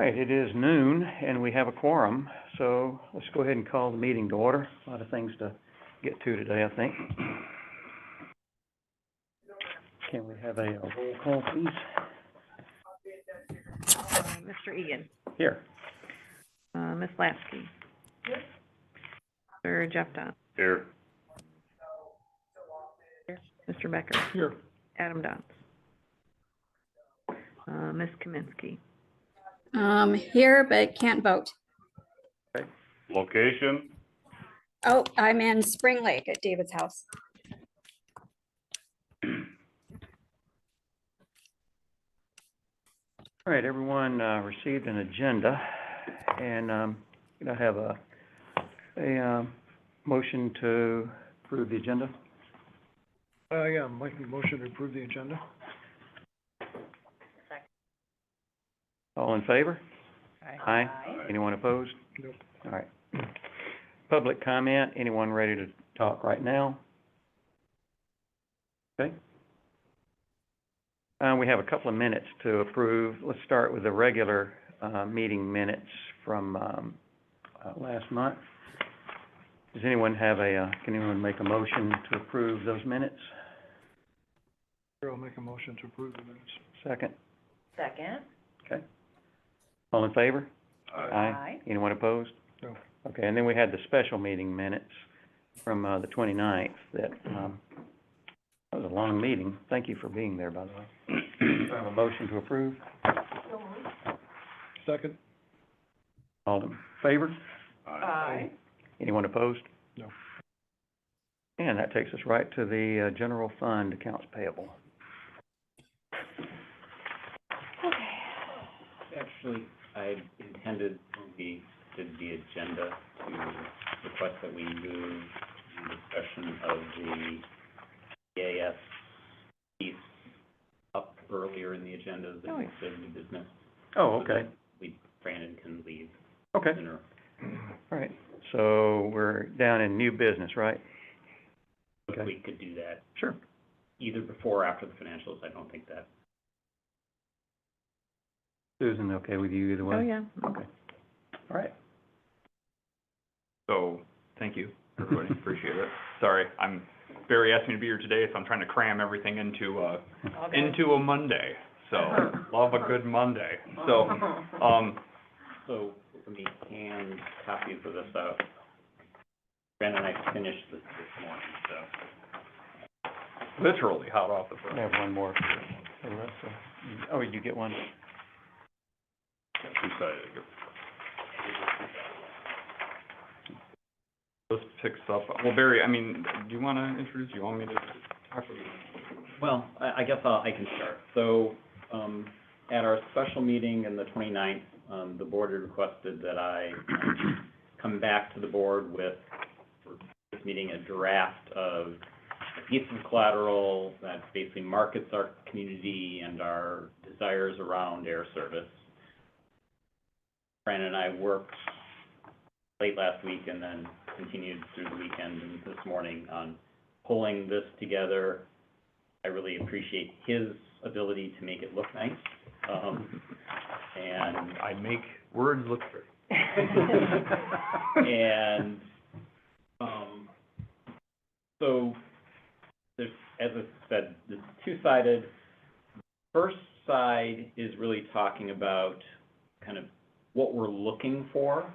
right, it is noon, and we have a quorum, so let's go ahead and call the meeting to order. A lot of things to get to today, I think. Can we have a roll call, please? Mr. Egan. Here. Ms. Lasky. Here. Sir Jeff Don. Here. Mr. Becker. Here. Adam Dons. Ms. Kaminsky. Here, but can't vote. Okay. Location? Oh, I'm in Spring Lake at David's house. All right, everyone received an agenda, and I have a motion to approve the agenda. Yeah, I'm making a motion to approve the agenda. All in favor? Aye. Anyone opposed? Nope. All right. Public comment, anyone ready to talk right now? Okay. We have a couple of minutes to approve. Let's start with the regular meeting minutes from last month. Does anyone have can anyone make a motion to approve those minutes? I'll make a motion to approve the minutes. Second? Second. Okay. All in favor? Aye. Anyone opposed? No. Okay, and then we had the special meeting minutes from the 29th that was a long meeting. Thank you for being there, by the way. Do I have a motion to approve? Second? All in favor? Aye. Anyone opposed? No. And that takes us right to the general fund accounts payable. Actually, I intended when we did the agenda to request that we move the discussion of the EAS piece up earlier in the agenda than we said new business. Oh, okay. Brandon can leave Okay, sooner. all right. So we're down in new business, right? If Okay. we could do that Sure. either before or after the financials, I don't think that. Susan, okay with you either way? Oh, yeah. Okay. All right. So, thank you, everybody, appreciate it. Sorry, Barry asked me to be here today, so I'm trying to cram everything into a Monday. So, love a good Monday. So, So, let me hand copies of this out. Brandon and I finished this morning, so. literally hot off the I press. have one more for the rest of, oh, you get one? This picks up, well, Barry, I mean, do you want to introduce, you want me to talk? Well, I guess I can start. So, at our special meeting in the 29th, the board had requested that I come back to the board with, for this meeting, a draft of a piece of collateral that basically markets our community and our desires around air service. Brandon and I worked late last week and then continued through the weekend and this morning on pulling this together. I really appreciate his ability to make it look nice. And I make words look pretty. and so there's, as I said, this is two-sided. First side is really talking about kind of what we're looking for.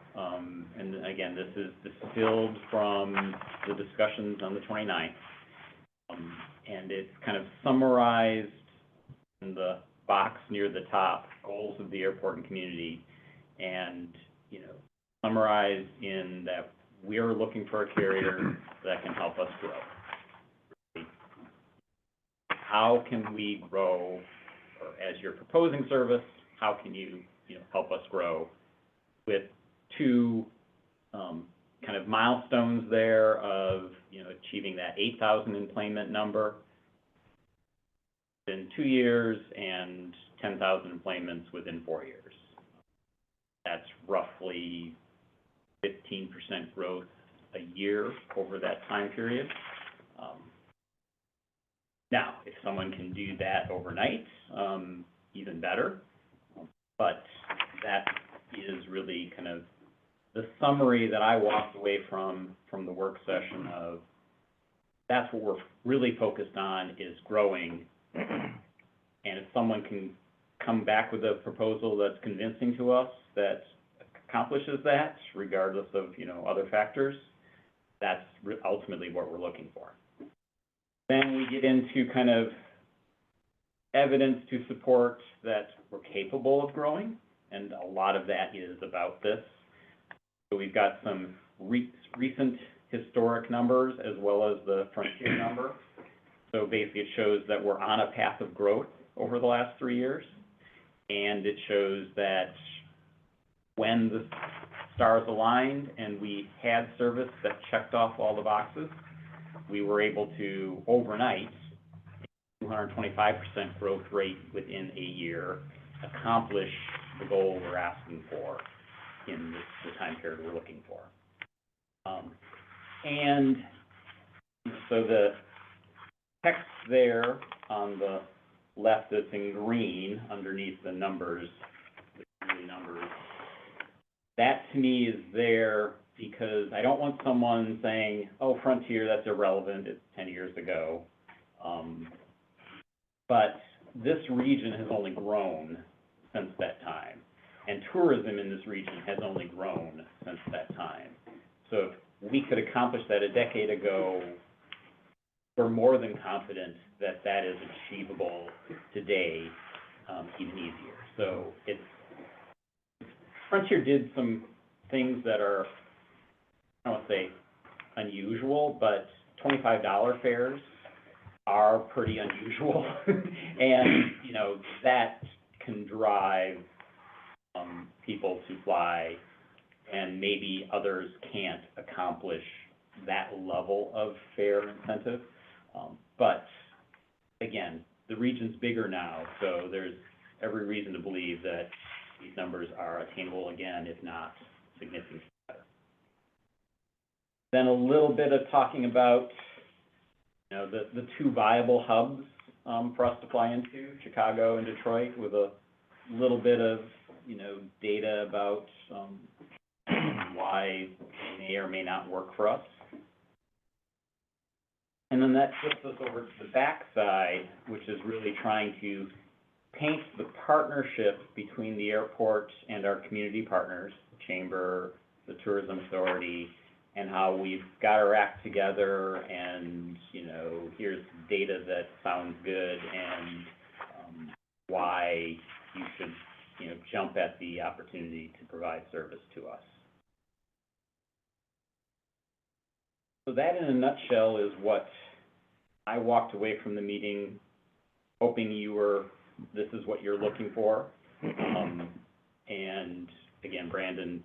And again, this is distilled from the discussions on the 29th. And it's kind of summarized in the box near the top, goals of the airport and community, and, summarized in that we're looking for a carrier that can help us grow. How can we grow, or as you're proposing service, how can you, help us grow, with two kind of milestones there of, achieving that 8,000 enplanement number in 2 years and 10,000 enplanements within 4 years. That's roughly 15% growth a year over that time period. Now, if someone can do that overnight, even better. But that really kind of the summary that I walked away from the work session of, that's what we're really focused on, is growing. And if someone can come back with a proposal that's convincing to us, that accomplishes that, regardless of, other factors, that's ultimately what we're looking for. Then we get into kind of evidence to support that we're capable of growing, and a lot of that is about this. So we've got some recent historic numbers as well as the Frontier number. So basically it shows that we're on a path of growth over the last 3 years, and it shows that when the stars aligned and we had service that checked off all the boxes, we were able to overnight, 225% growth rate within a year, accomplish the goal we're asking for in the time period we're looking for. And so the text there on the left that's in green underneath the numbers, the green numbers, that to me is there because I don't want someone saying, oh, Frontier, that's irrelevant, it's 10 years ago. But this region has only grown since that time, and tourism in this region has only grown since that time. So if we could accomplish that a decade ago, we're more than confident that that is achievable today, even easier. So Frontier did some things that are, I don't want to say unusual, but $25 fares are pretty unusual. And, that can drive people to fly, and maybe others can't accomplish that level of fare incentive. But again, the region's bigger now, so there's every reason to believe that these numbers are attainable again, if not significantly better. Then a little bit of talking about, the two viable hubs for us to fly into, Chicago and Detroit, with a little bit of, data about why they may or may not work for us. And then that flips us over to the backside, which is really trying to paint the partnership between the airport and our community partners, the Chamber, the Tourism Authority, and how we've got our act together, and, here's data that sounds good, and why you should, jump at the opportunity to provide service to us. So that, in a nutshell, is what I walked away from the meeting hoping this is what you're looking for. And again, Brandon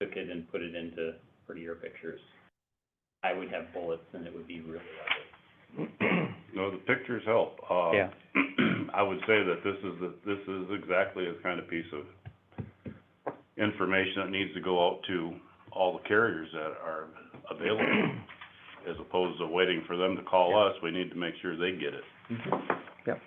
took it and put it into prettier pictures. I would have bullets and it would be really ugly. No, the pictures help. Yeah. I would say that this is exactly the kind of piece of information that needs to go out to all the carriers that are available, as opposed to waiting for them to call us. We need to make sure they get it. Yep.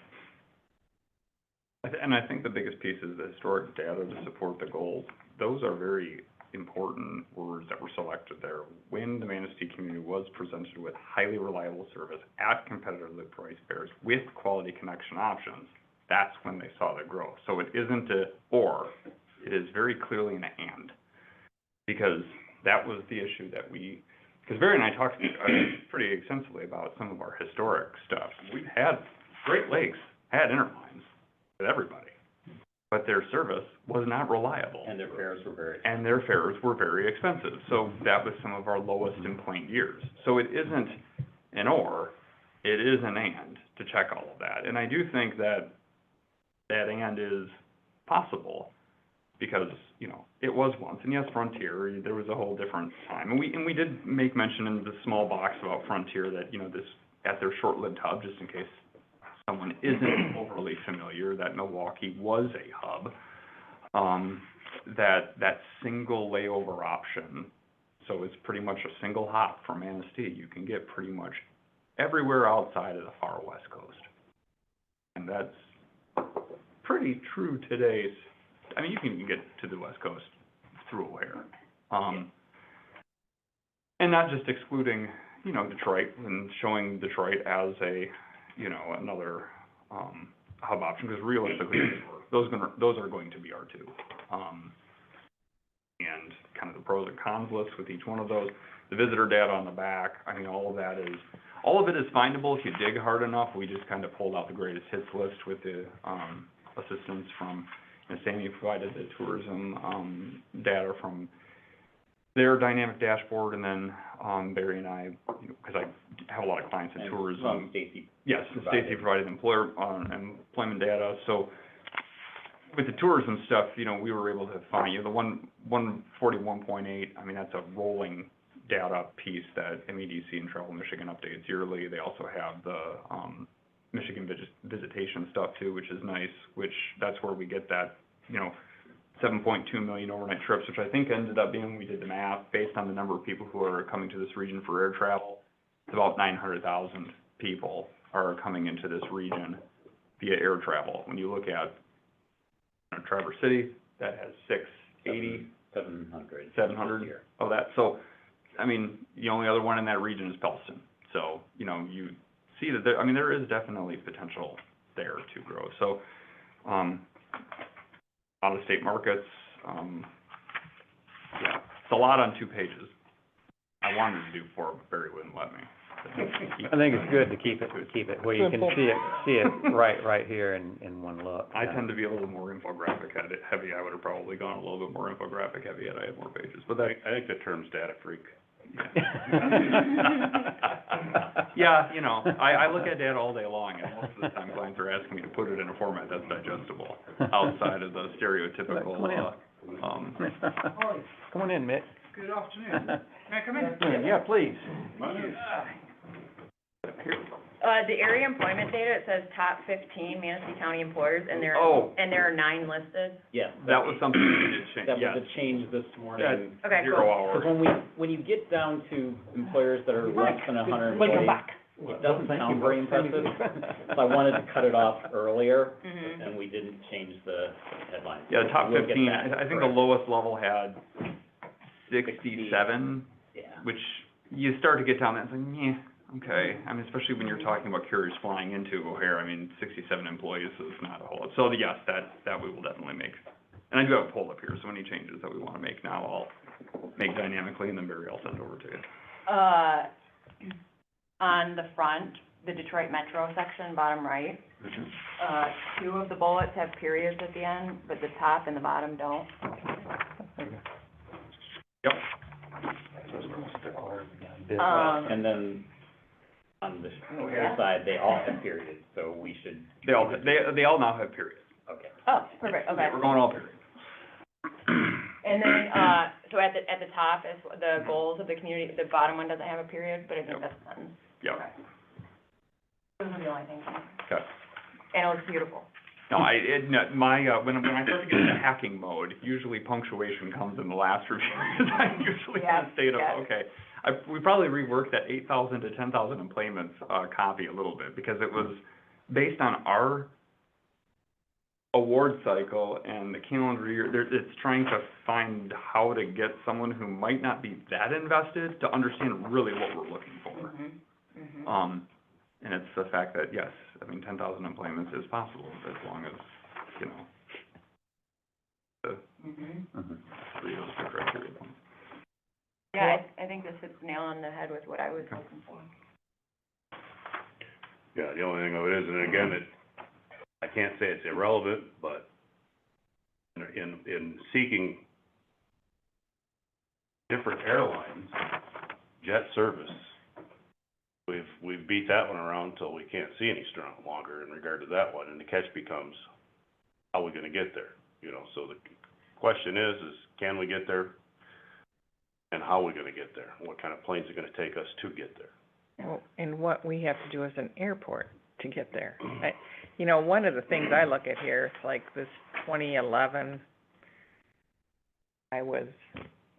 And I think the biggest piece is the historic data to support the goals. Those are very important words that were selected there. When the Manistee community was presented with highly reliable service at competitively priced fares with quality connection options, that's when they saw the growth. So it isn't a or, it is very clearly an and. Because that was the issue that because Barry and I talked pretty extensively about some of our historic stuff. We've had, Great Lakes had interlines with everybody, but their service was not reliable. And their fares were very expensive. So that was some of our lowest in point years. So it isn't an or, it is an and to check all of that. And I do think that and is possible, because, it was once, and yes, Frontier, there was a whole different time. And we did make mention in the small box about Frontier that, this, at their short-lived hub, just in case someone isn't overly familiar, that Milwaukee was a hub, that single layover option, so it's pretty much a single hop from Manistee. You can get pretty much everywhere outside of the far west coast. And that's pretty true today I mean, you can get to the West Coast through O'Hare. And not just excluding, you know, Detroit and showing Detroit as a, you know, another, hub option, because realistically, those are going to be our two. And kind of the pros and cons list with each one of those, the visitor data on the back, I mean, all of it is findable if you dig hard enough. We just kind of pulled out the greatest hits list with the, assistance from, you know, Sammy provided the tourism, data from their dynamic dashboard, and then, Barry and I, you know, because I have a lot of clients in tourism. Stacy. Yes, Stacy provided employment data, so with the tourism stuff, you know, we were able to find, you know, the 141.8, I mean, that's a rolling data piece that MEDC and Travel Michigan updates yearly. They also have the, Michigan visitation stuff too, which is nice, which, that's where we get that, you know, 7.2 million overnight trips, which I think ended up being, when we did the math, based on the number of people who are coming to this region for air travel, it's about 900,000 people are coming into this region via air travel. When you look at Traverse City, that has 680, 700 here. of that. So, I mean, the only other one in that region is Pellston. So, you know, you see that there, I mean, there is definitely potential there to grow. So, out-of-state markets, yeah, it's a lot on 2 pages. I wanted to do 4, but Barry wouldn't let me. I think it's good to keep it where you can see it right here in one look. I tend to be a little more infographic heavy. I would have probably gone a little bit more infographic heavy had I had more pages, but that, I think the term's data freak. yeah, you know, I look at data all day long, and most of the time clients are asking me to put it in a format that's digestible, outside of the stereotypical, Come on in. Come on in, Mick. Good afternoon. May I come in? Yeah, please. The area employment data, it says top 15 Manistee County employers, and there, Oh. and there are 9 listed. Yes. That was something we did change, That yes. was a change this morning. Okay, Zero cool. hours. Because when you get down to employers that are less than 100 employees, it doesn't sound very impressive. So I wanted to cut it off earlier, Mhm. and we didn't change the headline. Yeah, the top We'll get 15, that I think the correct. lowest level had 67, Yeah. which you start to get down there, it's like, yeah, okay. I mean, especially when you're talking about carriers flying into O'Hare, I mean, 67 employees is not a whole lot. So yes, that we will definitely make. And I do have a poll up here, so any changes that we want to make now, I'll make dynamically, and then Barry, I'll send over to you. On the front, the Detroit Metro section, bottom right, 2 of the bullets have periods at the end, but the top and the bottom don't. Yep. And then on the O'Hare side, they all have periods, so we should. They all now have periods. Okay. Oh, perfect, okay. We're going all periods. And then, so at the top is the goals of the community, the bottom one doesn't have a period, but I think Yep. that's a sentence. Yep. Those are the only things. Okay. And it looks beautiful. No, when I start to get into hacking mode, usually punctuation comes in the last review, because I'm usually in a state of, Yeah. okay. We probably reworked that 8,000 to 10,000 employments, copy a little bit, because it was based on our award cycle and the calendar year. It's trying to find how to get someone who might not be that invested to understand really what we're looking for. Mm-hmm, mm-hmm. And it's the fact that, yes, I mean, 10,000 employments is possible, as long as, you know, the Mhm. 3 of those criteria. Yeah, I think this hits the nail on the head with what I was looking for. Yeah, the only thing of it is, and again, I can't say it's irrelevant, but in seeking different airlines, jet service, we've beat that one around till we can't see any longer in regard to that one, and the catch becomes, how are we gonna get there? You know, so the question is can we get there? And how are we gonna get there? What kind of planes are gonna take us to get there? Well, and what we have to do as an airport to get there. You know, one of the things I look at here, it's like this 2011, I was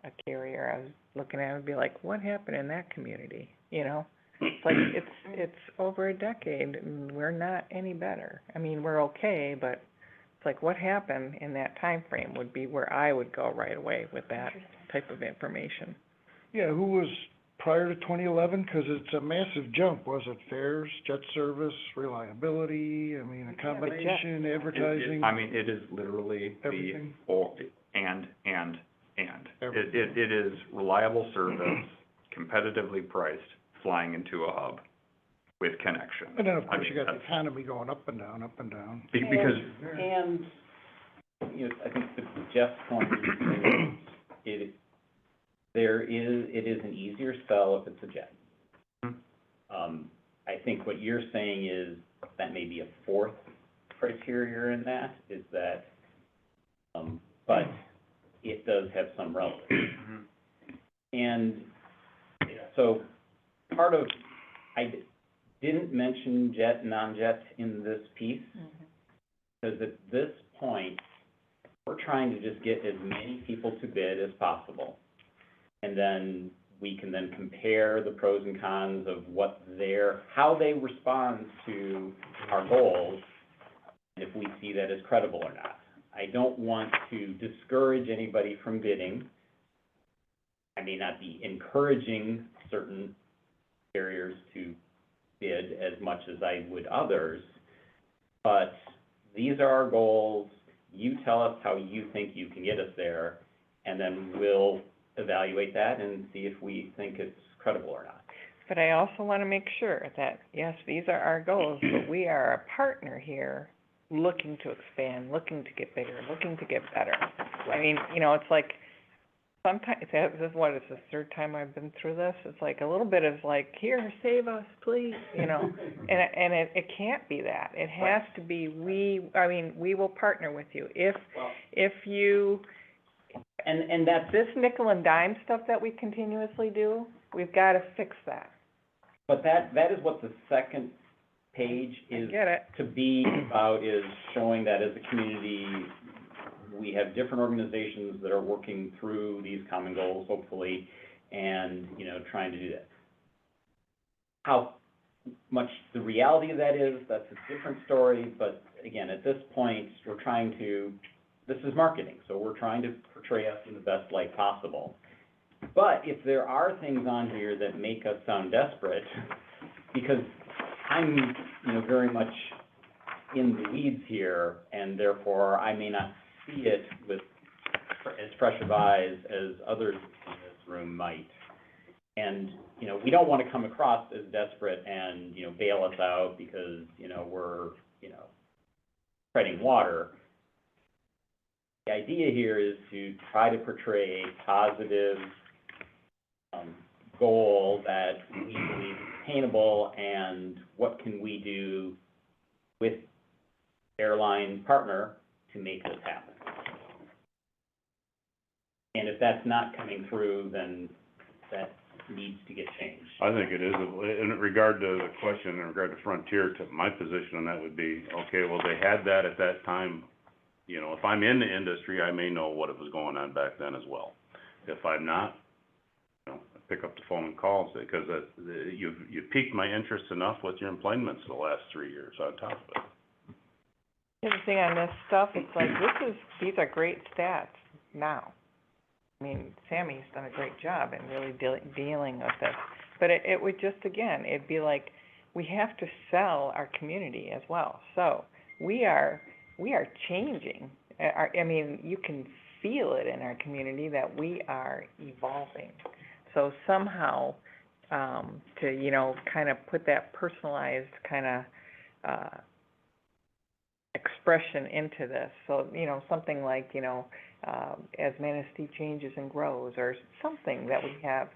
a carrier, I was looking at it and be like, what happened in that community, you know? It's like, it's over a decade, and we're not any better. I mean, we're okay, but it's like, what happened in that time frame would be where I would go right away with that type of information. Yeah, who was prior to 2011? Because it's a massive jump. Was it fares, jet service, reliability, I mean, accommodation, advertising? I mean, it is literally the Everything? whole, and. Everything. It is reliable service, competitively priced, flying into a hub with connection. And then, of I course, mean, you got the that's- economy going up and down, up and down. Because, And, you know, I think to Jeff's point, it is an easier sell if it's a jet. I think what you're saying is that may be a fourth criteria in that, is that, but it does have some relevance. And so part of, didn't mention jet, non-jet in this piece, because at this point, we're trying to just get as many people to bid as possible. And then we can then compare the pros and cons of how they respond to our goals, and if we see that as credible or not. I don't want to discourage anybody from bidding. I may not be encouraging certain carriers to bid as much as I would others, but these are our goals. You tell us how you think you can get us there, and then we'll evaluate that and see if we think it's credible or not. But I also want to make sure that, yes, these are our goals, but we are a partner here, looking to expand, looking to get bigger, looking to get better. I mean, you know, it's like, sometimes, this is what, it's the third time I've been through this, it's like a little bit of like, here, save us, please, you know? And it can't be that. It has to be, we will partner with you. If you, And that's, this nickel and dime stuff that we continuously do, we've got to fix that. but that is what the second page I is get it. to be about, is showing that as a community, we have different organizations that are working through these common goals, hopefully, and, you know, trying to do that. How much the reality of that is, that's a different story, but again, at this point, this is marketing, so we're trying to portray us in the best light possible. But if there are things on here that make us sound desperate, because I'm, you know, very much in the weeds here, and therefore I may not see it with as fresh of eyes as others in this room might. And, you know, we don't want to come across as desperate and, you know, bail us out because, you know, we're, you know, treading water. The idea here is to try to portray a positive, goal that we believe is attainable, and what can we do with airline partner to make this happen. And if that's not coming through, then that needs to get changed. I think it is, in regard to the question, in regard to Frontier, to my position on that would be, okay, well, they had that at that time. You know, if I'm in the industry, I may know what was going on back then as well. If I'm not, you know, I pick up the phone and call and say, because you've piqued my interest enough with your employments the last 3 years on top of it. The other thing on this stuff, it's like, these are great stats now. I mean, Sammy's done a great job in really dealing with this. But it would just, again, it'd be like, we have to sell our community as well. So, we are changing. I mean, you can feel it in our community that we are evolving. So somehow, to, you know, kind of put that personalized kind of, expression into this. So, you know, something like, you know, as Manistee changes and grows, or something that we have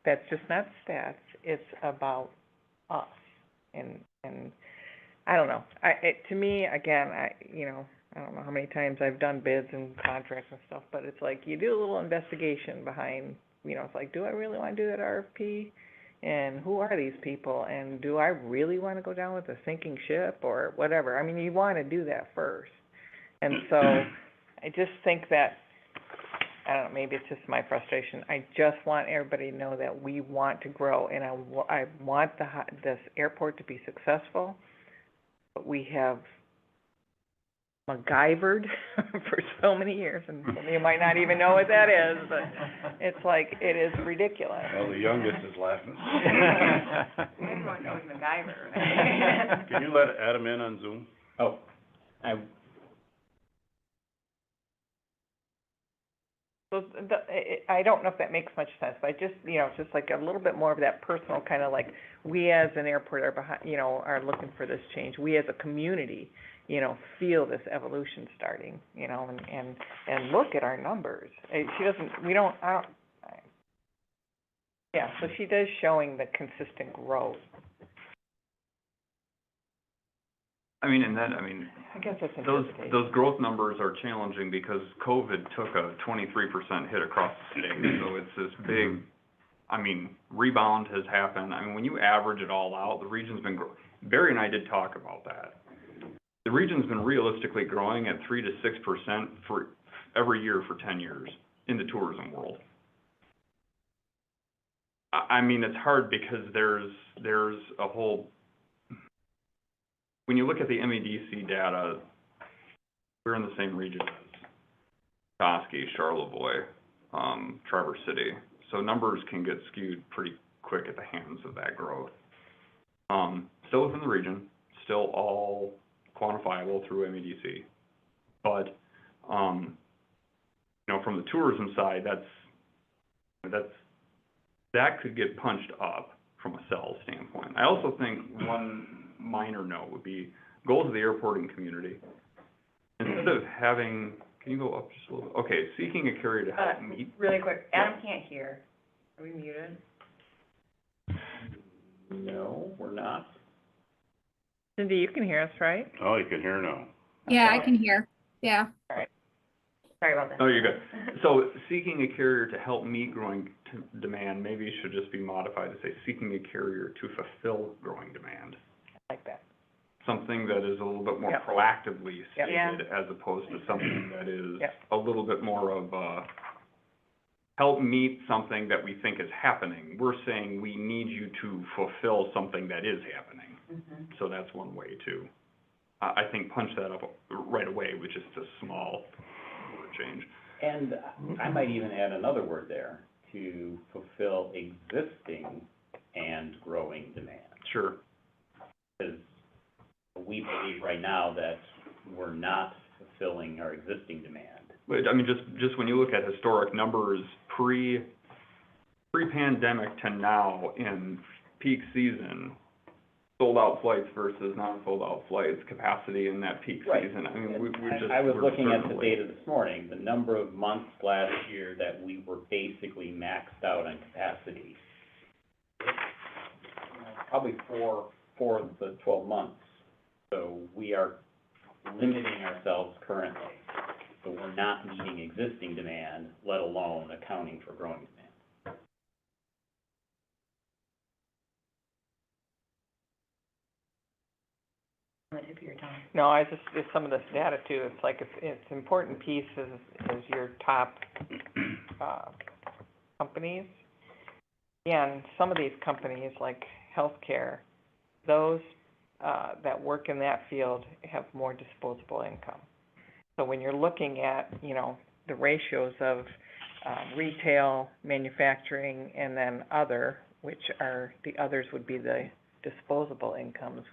that's just not stats, it's about us. And I don't know. To me, again, you know, I don't know how many times I've done bids and contracts and stuff, but it's like, you do a little investigation behind, you know, it's like, do I really want to do that RFP? And who are these people? And do I really want to go down with a sinking ship or whatever? I mean, you want to do that first. And so, I just think that, I don't know, maybe it's just my frustration. I just want everybody to know that we want to grow, and I want this airport to be successful, but we have MacGyvered for so many years, and some of you might not even know what that is, but it's like, it is ridiculous. Well, the youngest is laughing. Everyone knows MacGyver. Can you let Adam in on Zoom? Oh, So, I don't know if that makes much sense, but I just, just like a little bit more of that personal kind of like, we as an airport are behind, are looking for this change. We as a community, feel this evolution starting, and look at our numbers. She doesn't, yeah, so she does showing the consistent growth. I I guess that's those interpretation. growth numbers are challenging because COVID took a 23% hit across the state, so it's this big, rebound has happened. When you average it all out, the region's been Barry and I did talk about that. The region's been realistically growing at 3 to 6% for every year for 10 years in the tourism world. It's hard because there's a whole, when you look at the MEDC data, we're in the same region as Petoskey, Charlevoix, Traverse City. So numbers can get skewed pretty quick at the hands of that growth. Still within the region, still all quantifiable through MEDC. But, from the tourism side, that could get punched up from a sales standpoint. I also think one minor note would be goals of the airport and community. Instead of having, can you go up just a little bit? Okay, seeking a carrier to help meet. Really quick, Adam can't hear. Are we muted? no, we're not. Cindy, you can hear us, right? Oh, you can hear now. Yeah, I can hear. Yeah. Sorry about that. Oh, you're good. So seeking a carrier to help meet growing demand, maybe it should just be modified to say seeking a carrier to fulfill growing demand. I like that. Something that is a little bit more Yep. proactively Yep. stated as opposed to something that is Yep. a little bit more of help meet something that we think is happening. We're saying we need you to fulfill something that is happening. Mhm. So that's one way to, I think, punch that up right away with just a small word change. And I might even add another word there, to fulfill existing and growing demand. Sure. Because we believe right now that we're not fulfilling our existing demand. But, just when you look at historic numbers, pre-pandemic to now in peak season, sold-out flights versus non-sold-out flights, capacity in that peak Right. season, we're just. I was we're looking at the certainly- data this morning, the number of months last year that we were basically maxed out on capacity. Probably four of the 12 months. So we are limiting ourselves currently. So we're not meeting existing demand, let alone accounting for growing demand. On the tip of your tongue. No, it's some of this data too, it's like, it's important piece is your top, companies. And some of these companies, like healthcare, those, that work in that field have more disposable income. So when you're looking at, the ratios of, retail, manufacturing, and then other, which are, the others would be the disposable incomes,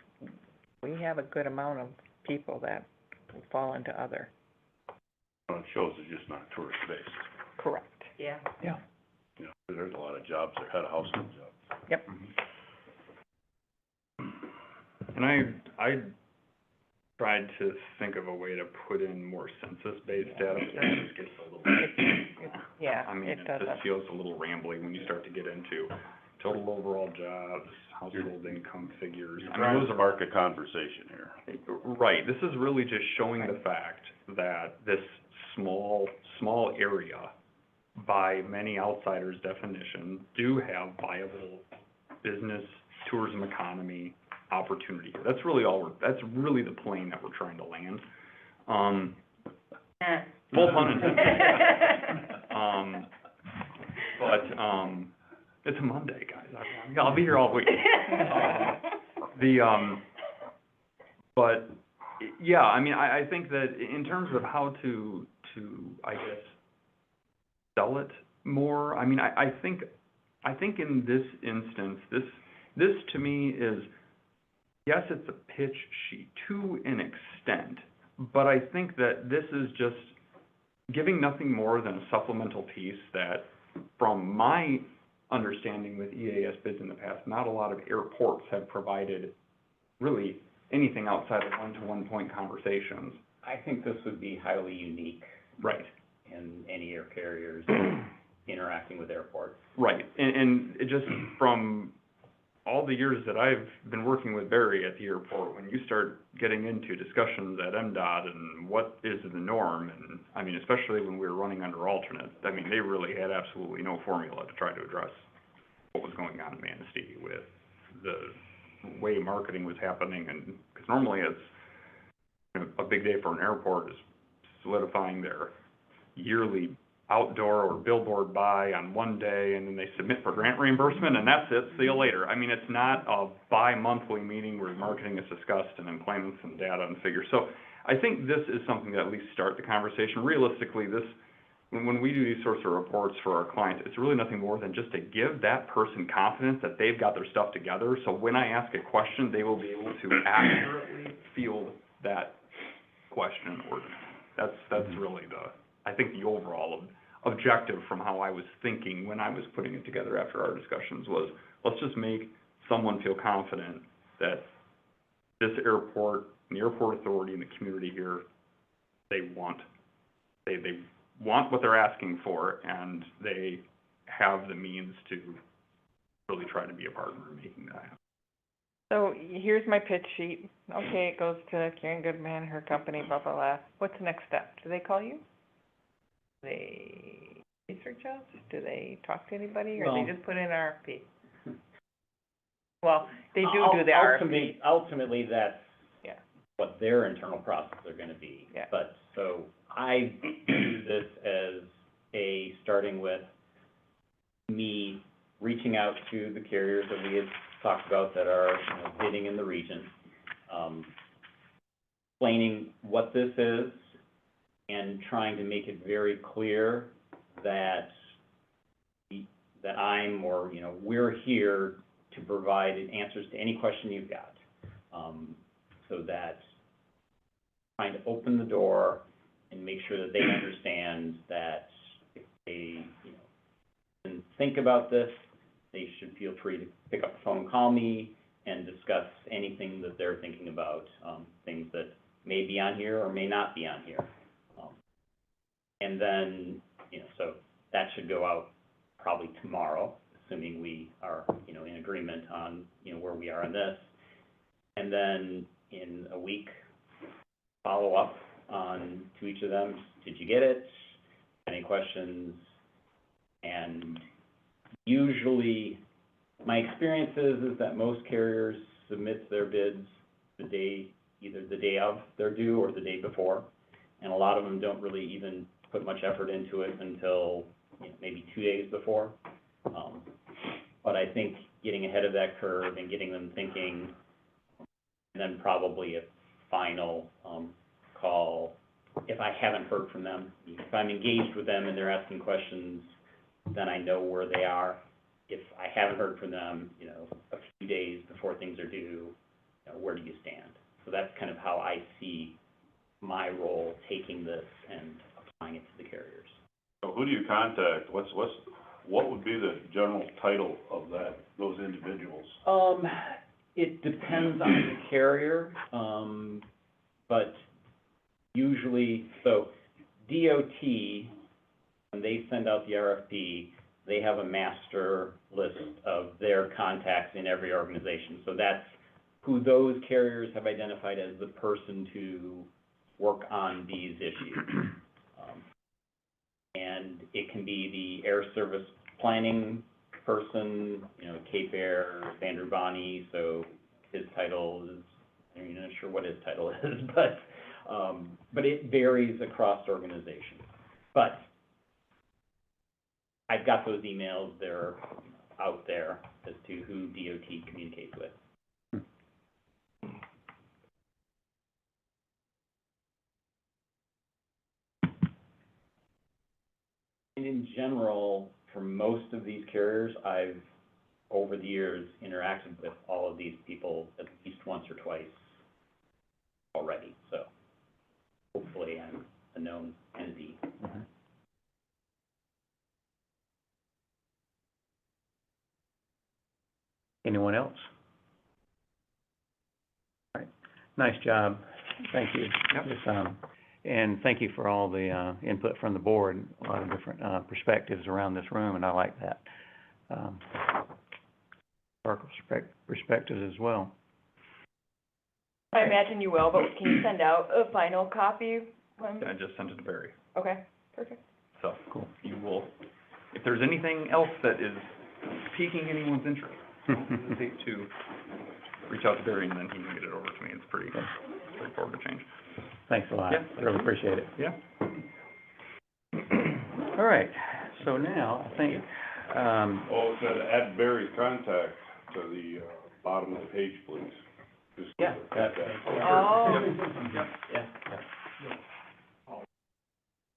we have a good amount of people that fall into other. Well, it shows it's just not tourist based. Correct. Yeah. Yeah. There's a lot of jobs, there had a household jobs. Yep. And I tried to think of a way to put in more census-based data, but that just gets a little, Yeah, it it doesn't. just feels a little rambly when you start to get into total overall jobs, household income figures. You're trying to spark a conversation here. Right, this is really just showing the fact that this small area, by many outsiders' definition, do have viable business, tourism economy opportunity here. That's really that's really the plane that we're trying to land. Full pun intended. It's a Monday, guys. I'll be here all week. But, Yeah, I mean, I think that in terms of how to, I guess, sell it more, I mean, I think in this instance, this to me is, yes, it's a pitch sheet to an extent, but I think that this is just giving nothing more than a supplemental piece that, from my understanding with EAS bids in the past, not a lot of airports have provided really anything outside of one-to-one point conversations. I think this would be highly unique Right. in any air carriers interacting with airports. Right, and it just, from all the years that I've been working with Barry at the airport, when you start getting into discussions at MDOT and what is the norm, and, I mean, especially when we were running under alternate, I mean, they really had absolutely no formula to try to address what was going on in Manistee with the way marketing was happening, and, because normally it's, you know, a big day for an airport is solidifying their yearly outdoor or billboard buy on one day, and then they submit for grant reimbursement, and that's it, see you later. I mean, it's not a bi-monthly meeting where marketing is discussed and then planning some data and figures. So I think this is something that at least start the conversation. Realistically, this, when we do these sorts of reports for our clients, it's really nothing more than just to give that person confidence that they've got their stuff together, so when I ask a question, they will be able to accurately field that question, or that's really I think the overall objective from how I was thinking when I was putting it together after our discussions was, let's just make someone feel confident that this airport, and the airport authority and the community here, they want what they're asking for, and they have the means to really try to be a partner in making that happen. So here's my pitch sheet. Okay, it goes to Karen Goodman, her company, blah, blah, blah. What's the next step? Do they call you? Do they research us? Do they talk to anybody, or Well- they just put in an RFP? Well, they do the RFP. Ultimately, that's Yeah. what their internal processes are gonna be. Yeah. But, so, I view this as starting with me reaching out to the carriers that we had talked about that are, you know, bidding in the region, explaining what this is, and trying to make it very clear that I'm, or, you know, we're here to provide answers to any question you've got. So that, trying to open the door and make sure that they understand that if they, you know, can think about this, they should feel free to pick up the phone, call me, and discuss anything that they're thinking about, things that may be on here or may not be on here. And then, you know, so that should go out probably tomorrow, assuming we are, you know, in agreement on, you know, where we are on this. And then in a week, follow up on to each of them. Did you get it? Any questions? And usually, my experience is that most carriers submit their bids the day, either the day of their due or the day before. And a lot of them don't really even put much effort into it until, you know, maybe 2 days before. But I think getting ahead of that curve and getting them thinking, and then probably a final, call, if I haven't heard from them. If I'm engaged with them and they're asking questions, then I know where they are. If I haven't heard from them, you know, a few days before things are due, you know, where do you stand? So that's kind of how I see my role taking this and applying it to the carriers. So who do you contact? What would be the general title of those individuals? It depends on the carrier, but usually, so DOT, when they send out the RFP, they have a master list of their contacts in every organization. So that's who those carriers have identified as the person to work on these issues. And it can be the air service planning person, you know, Cape Air, Andrew Bonney, so his title is, I'm not sure what his title is, but it varies across organizations. But I've got those emails, they're out there as to who DOT communicates with. And in general, for most of these carriers, I've, over the years, interacted with all of these people at least once or twice already, so hopefully I'm a known entity. Anyone else? All right, nice job, thank you. Yep. This, and thank you for all the, input from the board, a lot of different, perspectives around this room, and I like that. Historical perspectives as well. I imagine you will, but can you send out a final copy when? I just sent it to Barry. Okay, perfect. So, cool. You will, if there's anything else that is piquing anyone's interest, don't hesitate to reach out to Barry and then he can get it over to me. It's pretty straightforward to change. Thanks a lot, Yeah. really appreciate it. Yeah. All right, so now, I think, Oh, it said add Barry's contact to the, bottom of the page, please. Just Yeah. add that. Oh. Yep. Yeah.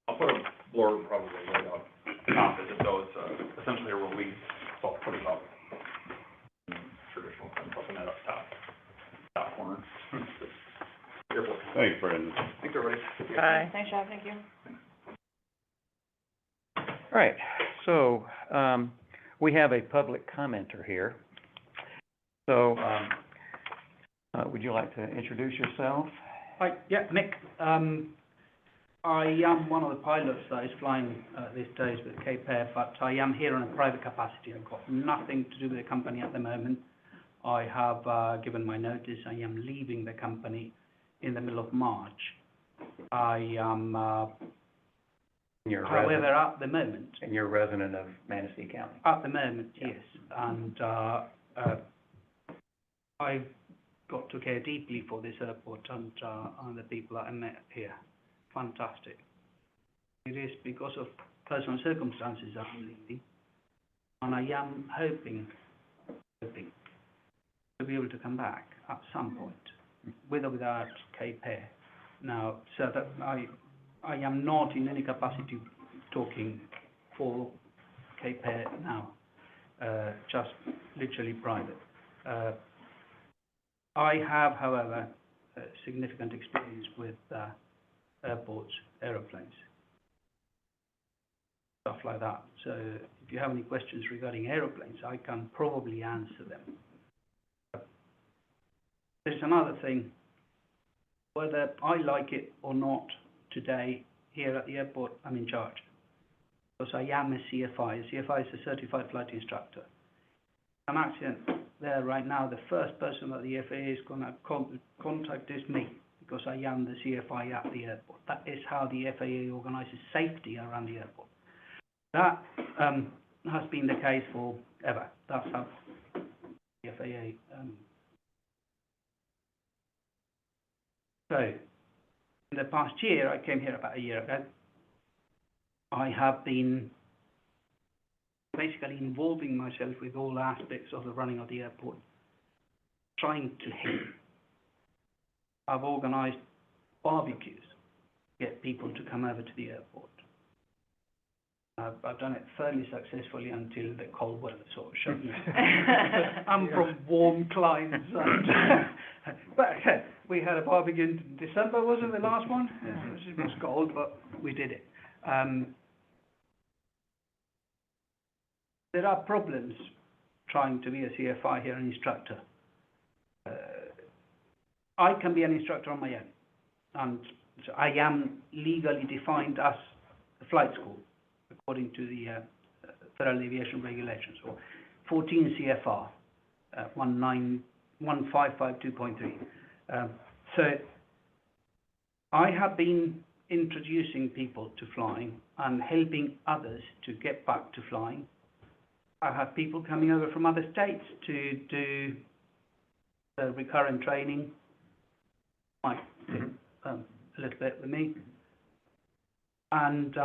I'll put a blurb probably right up top, just so it's, essentially a release, so I'll put it up. Traditional, I'm putting that up top corner. Airport. Thanks, Brandon. Thanks, everybody. Bye. Nice job, thank you. all right, so, we have a public commenter here. So, would you like to introduce yourself? Hi, yeah, Mick. I am one of the pilots that is flying these days with Cape Air, but I am here on a private capacity. I've got nothing to do with the company at the moment. I have given my notice. I am leaving the company in the middle of March. I am, You're a however, resident, at the moment, and you're a resident of Manistee County. at the moment, yes, and I've got to care deeply for this airport and the people that I met here. Fantastic. It is because of personal circumstances that I'm leaving, and I am hoping to be able to come back at some point, with or without Cape Air. Now, so that I am not in any capacity talking for Cape Air now, just literally private. I have, however, significant experience with airports, aeroplanes, stuff like that. So if you have any questions regarding aeroplanes, I can probably answer them. There's another thing, whether I like it or not today, here at the airport, I'm in charge. Because I am a CFI. A CFI is a certified flight instructor. An accident there right now, the first person that the FAA is going to contact is me, because I am the CFI at the airport. That is how the FAA organizes safety around the airport. That has been the case forever. That's how the FAA. So, in the past year, I came here about a year ago. I have been basically involving myself with all aspects of the running of the airport, trying to help. I've organized barbecues to get people to come over to the airport. I've done it fairly successfully until the cold weather sort of showed me. I'm from warm climes. But we had a barbecue in December, wasn't it, the last one? Yeah, it was cold, but we did it. There are problems trying to be a CFI here, an instructor. I can be an instructor on my own, and so I am legally defined as a flight school, according to the Federal Aviation Regulations, or 14 CFR 1552.3. So I have been introducing people to flying and helping others to get back to flying. I have people coming over from other states to do recurrent training, like a little bit with me. And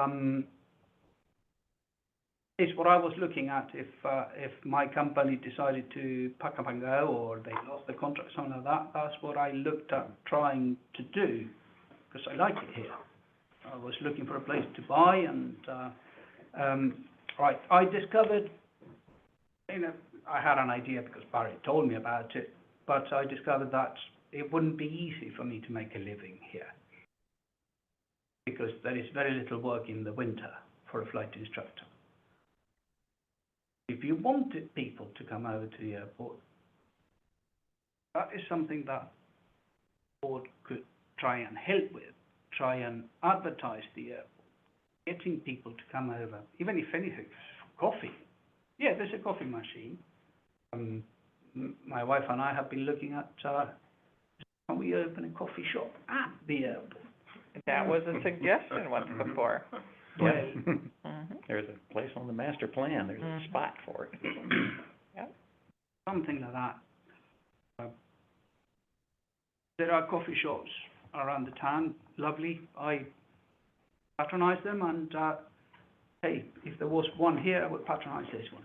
it's what I was looking at if my company decided to pack up and go, or they lost the contract, something like that. That's what I looked at trying to do, because I like it here. I was looking for a place to buy, and Right, I discovered, I had an idea because Barry told me about it, but I discovered that it wouldn't be easy for me to make a living here. Because there is very little work in the winter for a flight instructor. If you wanted people to come over to the airport, that is something that the board could try and help with, try and advertise the airport, getting people to come over, even if anything, coffee. Yeah, there's a coffee machine. My wife and I have been looking at, can we open a coffee shop at the airport? That was a suggestion once before. Yeah. Mhm. There's a place on the master plan, there's a Mhm. spot for it. Something like that. There are coffee shops around the town, lovely. I patronize them and, hey, if there was one here, I would patronize this one.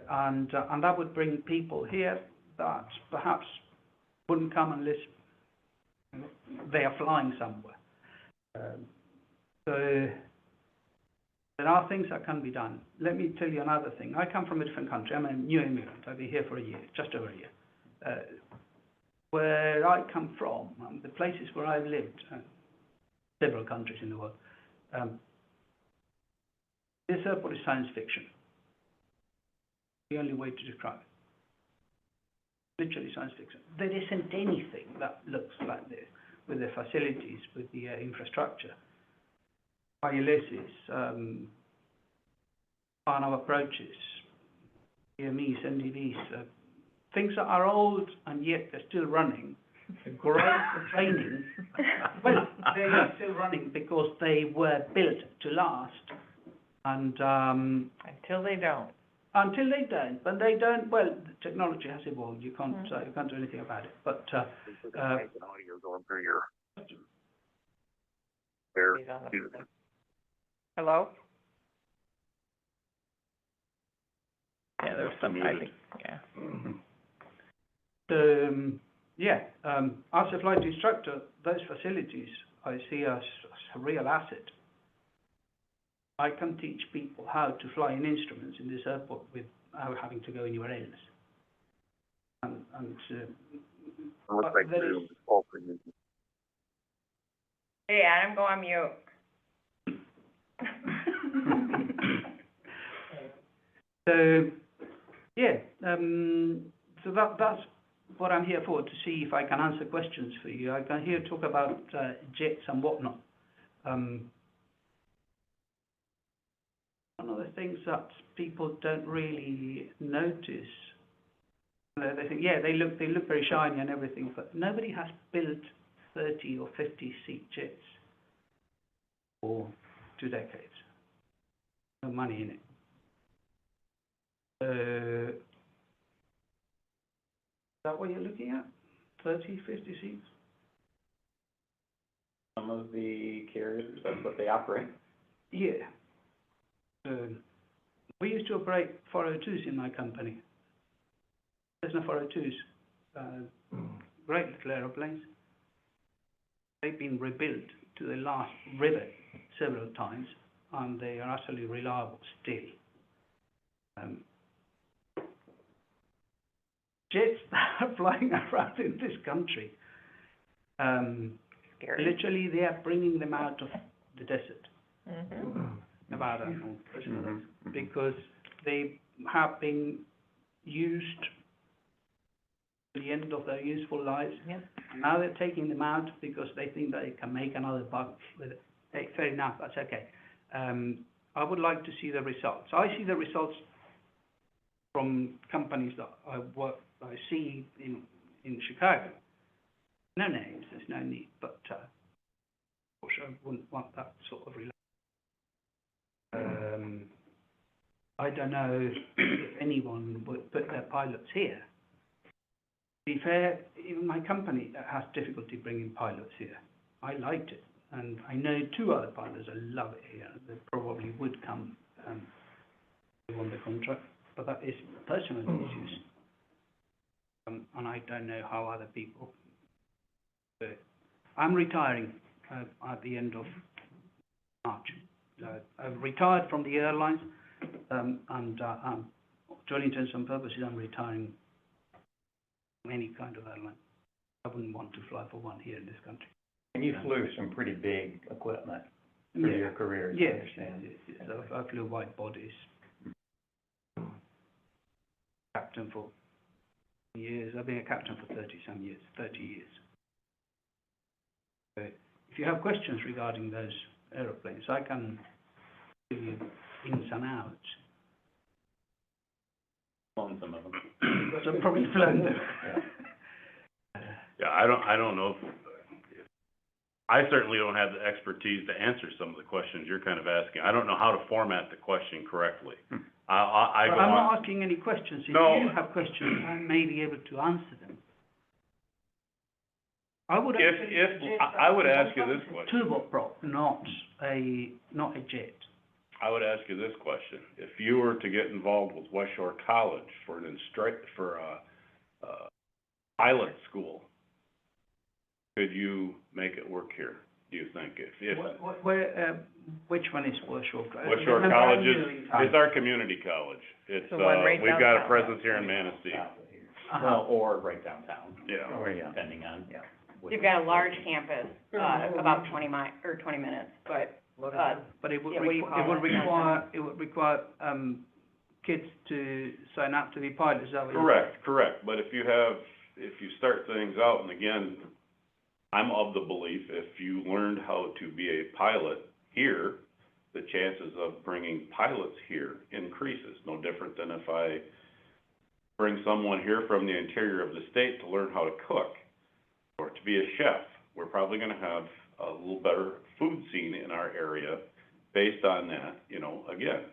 And that would bring people here that perhaps wouldn't come unless they are flying somewhere. So there are things that can be done. Let me tell you another thing. I come from a different country. I'm a new immigrant. I've been here for a year, just over a year. Where I come from, the places where I've lived, several countries in the world, this airport is science fiction. The only way to describe it. Literally science fiction. There isn't anything that looks like this with the facilities, with the infrastructure. ILSs, final approaches, EMEs, NDVs, things that are old and yet they're still running. Great training. Well, they are still running because they were built to last. And Until they don't. until they don't, but they don't. Well, the technology has evolved. You can't do anything about it. But He's on the phone. Hello? Yeah, there's some, I think, yeah. As a flight instructor, those facilities I see as a real asset. I can teach people how to fly in instruments in this airport without having to go anywhere else. But there is, Hey, Adam, go on mute. so that's what I'm here for, to see if I can answer questions for you. I can hear talk about jets and whatnot. One of the things that people don't really notice, they think, yeah, they look very shiny and everything, but nobody has built 30 or 50 seat jets for 2 decades. No money in it. Is that what you're looking at? 30, 50 seats? Some of the carriers, that's what they operate. Yeah. We used to operate 402s in my company. There's no 402s. Great little aeroplanes. They've been rebuilt to the last rivet several times, and they are utterly reliable still. Jets that are flying around in this country, Scary. literally they are bringing them out of the desert. Mhm. Nevada, because they have been used to the end of their useful lives. Yep. And now they're taking them out because they think they can make another buck with it. Hey, fair enough, that's okay. I would like to see the results. I see the results from companies that I see in Chicago. No names, there's no need, but of course I wouldn't want that sort of I don't know if anyone would put their pilots here. To be fair, even my company has difficulty bringing pilots here. I liked it, and I know 2 other pilots that love it here. They probably would come if they won the contract, but that is personal issues. And I don't know how other people do it. I'm retiring at the end of March. I've retired from the airlines, and, to all intents and purposes, I'm retiring from any kind of airline. I wouldn't want to fly for one here in this country. And you flew some pretty big equipment through your career, as I Yeah, understand. so I flew wide bodies. Captain for years, I've been a captain for 30 years. So if you have questions regarding those aeroplanes, I can give you ins and outs. Flown some of them. So I've probably flown them. Yeah, I don't know if, I certainly don't have the expertise to answer some of the questions you're kind of asking. I don't know how to format the question correctly. I But go I'm on. not asking any questions. If No. you have questions, I may be able to answer them. I would I would ask you this question. turboprop, not a jet. I would ask you this question. If you were to get involved with West Shore College for a pilot school, could you make it work here, do you think? If Which one is West Shore? West Shore College is our community college. It's, The one right we've got a downtown. presence here in Manistee. Well, or right downtown, Yeah. Oh, yeah. depending on. Yeah. which- You've got a large campus, about 20 minutes, but, But it would Yeah, what do you call it? it would require, kids to sign up to be pilots, is that what you're Correct, but if you start things out, and again, I'm of the belief, if you learned how to be a pilot here, the chances of bringing pilots here increases, no different than if I bring someone here from the interior of the state to learn how to cook, or to be a chef. We're probably gonna have a little better food scene in our area based on that, again.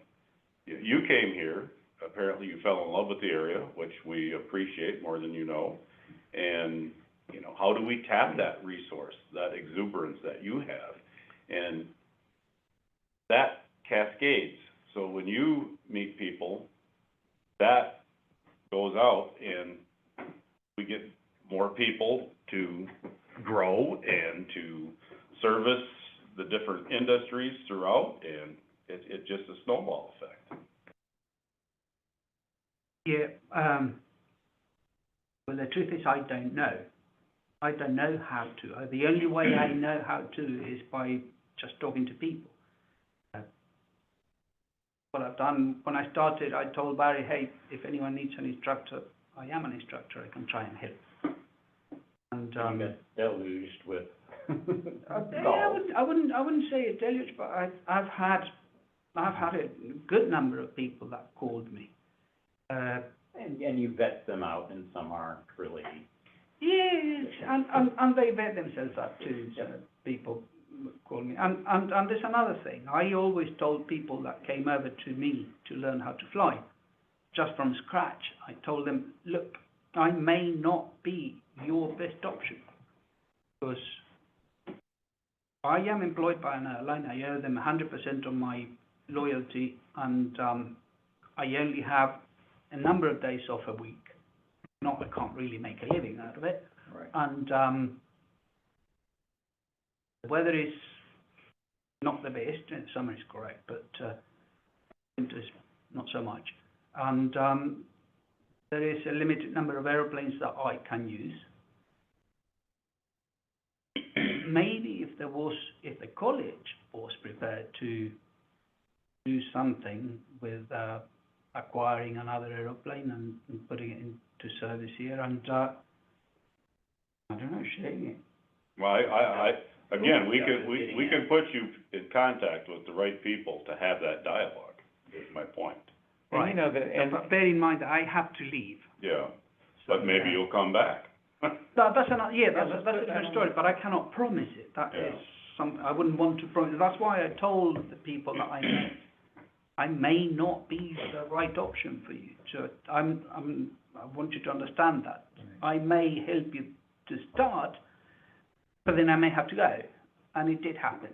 You came here, apparently you fell in love with the area, which we appreciate more than you know. And, how do we tap that resource, that exuberance that you have? And that cascades. So when you meet people, that goes out and we get more people to grow and to service the different industries throughout, and it's just a snowball effect. Yeah, well, the truth is, I don't know. I don't know how to. The only way I know how to is by just talking to people. What I've done, when I started, I told Barry, hey, if anyone needs an instructor, I am an instructor, I can try and help. And, You got deluged with I wouldn't say a deluge, but I've had a good number of people that called me. And you vet them out, and some aren't really. Yes, and they vet themselves up too, so people call me. And there's another thing, I always told people that came over to me to learn how to fly, just from scratch, I told them, look, I may not be your best option, because I am employed by an airline, I owe them 100% of my loyalty, and I only have a number of days off a week. Not, I can't really make a living out of it. Right. And the weather is not the best, and summer is correct, but winter's not so much. And there is a limited number of aeroplanes that I can use. Maybe if the college was prepared to do something with acquiring another aeroplane and putting it into service here, and I don't know, sharing it. Well, again, we can put you in contact with the right people to have that dialogue, is my point. And you know that, and But bear in mind that I have to leave. Yeah, but maybe you'll come back. That's a different story, but I cannot promise it. That is something I wouldn't want to promise. That's why I told the people that I met, I may not be the right option for you. So I want you to understand that. I may help you to start, but then I may have to go. And it did happen.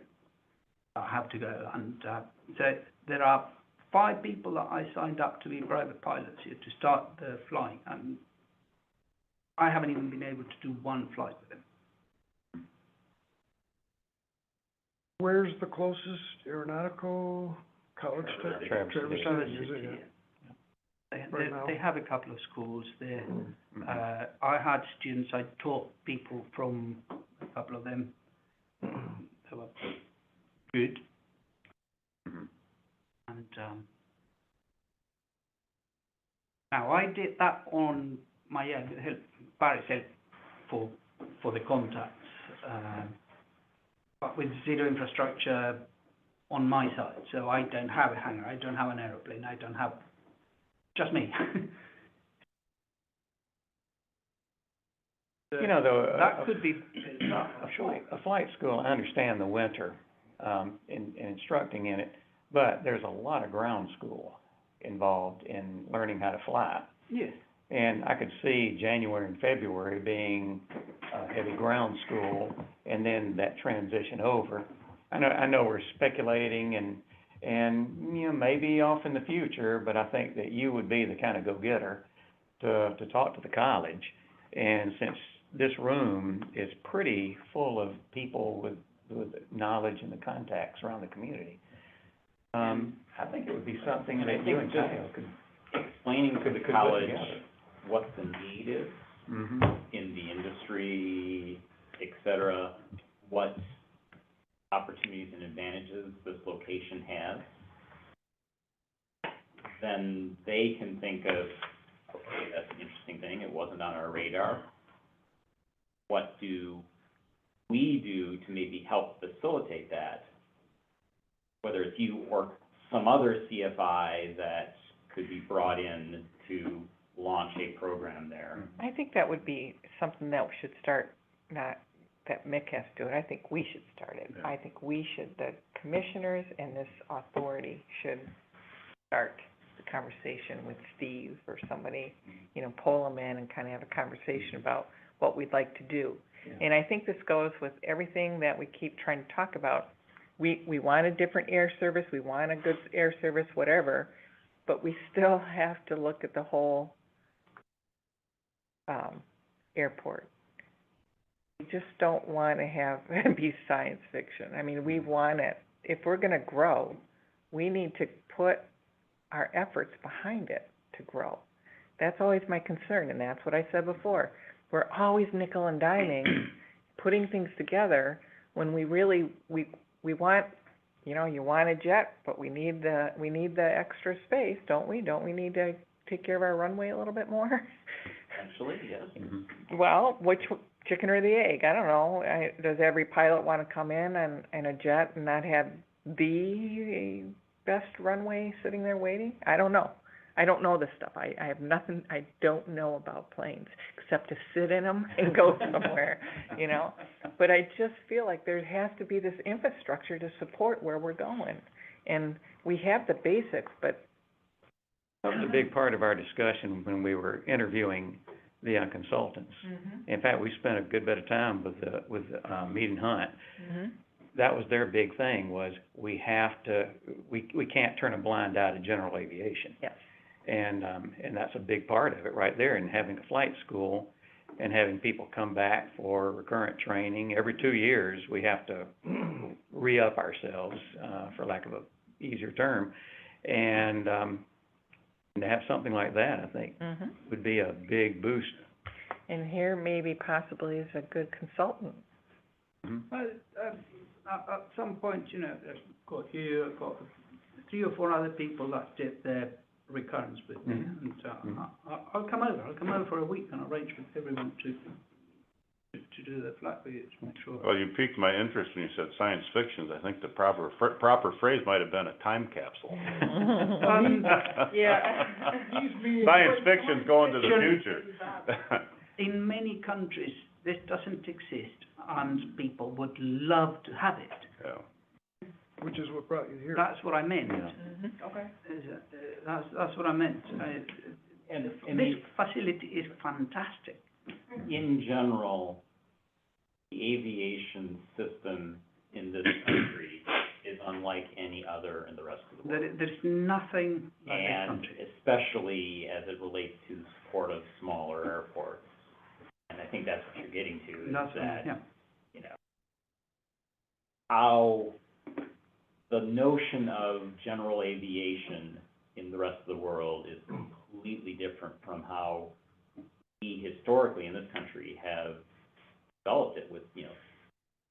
I have to go. And so there are 5 people that I signed up to be private pilots here to start the flying. And I haven't even been able to do one flight with them. Where's the closest aeronautical college to Traverse Traverse City. City, is it? Yeah. Right now. They have a couple of schools there. Mhm. I had students, I taught people from a couple of them. They were good, Mhm. and, now I did that on my own, Barry's help for the contacts, but with zero infrastructure on my side, so I don't have a hangar, I don't have an aeroplane, I don't have, just me. You know, though, That could be, a flight school, I understand the winter, in instructing in it, but there's a lot of ground school involved in learning how to fly. yes. And I could see January and February being a heavy ground school, and then that transition over. I know we're speculating and, you know, maybe off in the future, but I think that you would be the kind of go-getter to talk to the college. And since this room is pretty full of people with knowledge and the contacts around the community, I think it would be something that you and Kyle could. Explaining to the Could put college together. what the need is Mm-hmm. in the industry, et cetera, what opportunities and advantages this location has, then they can think of, okay, that's an interesting thing, it wasn't on our radar. What do we do to maybe help facilitate that? Whether it's you or some other CFI that could be brought in to launch a program there. I think that would be something that we should start, not that Mick has to do it, I think we should start it. Yeah. I think we should, the commissioners and this authority should start the conversation with Steve or somebody, you know, pull them in and kind of have a conversation about what we'd like to do. Yeah. And I think this goes with everything that we keep trying to talk about. We want a different air service, we want a good air service, whatever, but we still have to look at the whole, airport. We just don't want to have it be science fiction. I mean, we want it, if we're gonna grow, we need to put our efforts behind it to grow. That's always my concern, and that's what I said before. We're always nickel and diming, putting things together, when we really, we want, you know, you want a jet, but we need the extra space, don't we? Don't we need to take care of our runway a little bit more? Potentially, yes. Mm-hmm. Well, which chicken or the egg? I don't know. Does every pilot want to come in and a jet and not have the best runway sitting there waiting? I don't know. I don't know this stuff. I have nothing, I don't know about planes, except to sit in them and go somewhere, you know? But I just feel like there has to be this infrastructure to support where we're going. And we have the basics, but That was a big part of our discussion when we were interviewing the consultants. In fact, we spent a good bit of time with Mead and Hunt. That was their big thing, was we can't turn a blind eye to general aviation. yes. And that's a big part of it right there, and having a flight school and having people come back for recurrent training. Every 2 years, we have to re-up ourselves, for lack of a easier term. And to have something like that, I think, would be a big boost. And here maybe possibly is a good consultant. Mhm. Well, at some point, you know, I've got 3 or 4 other people that did their recurrence with me, Mhm. and Mhm. I'll come over. I'll come over for a week and arrange with everyone to do the flight with you, to make sure. Well, you piqued my interest when you said science fictions. I think the proper phrase might have been a time capsule. Yeah. Science fiction's going to the future. In many countries, this doesn't exist, and people would love to have it. Yeah. Which is what brought you here. That's what I meant. Yeah. Okay. That's what I meant. And This facility is fantastic. in general, the aviation system in this country is unlike any other in the rest of the world. There's nothing like this And country. especially as it relates to the support of smaller airports. And I think that's what you're getting to, is That's, that, yeah. you know, how the notion of general aviation in the rest of the world is completely different from how we historically in this country have developed it with,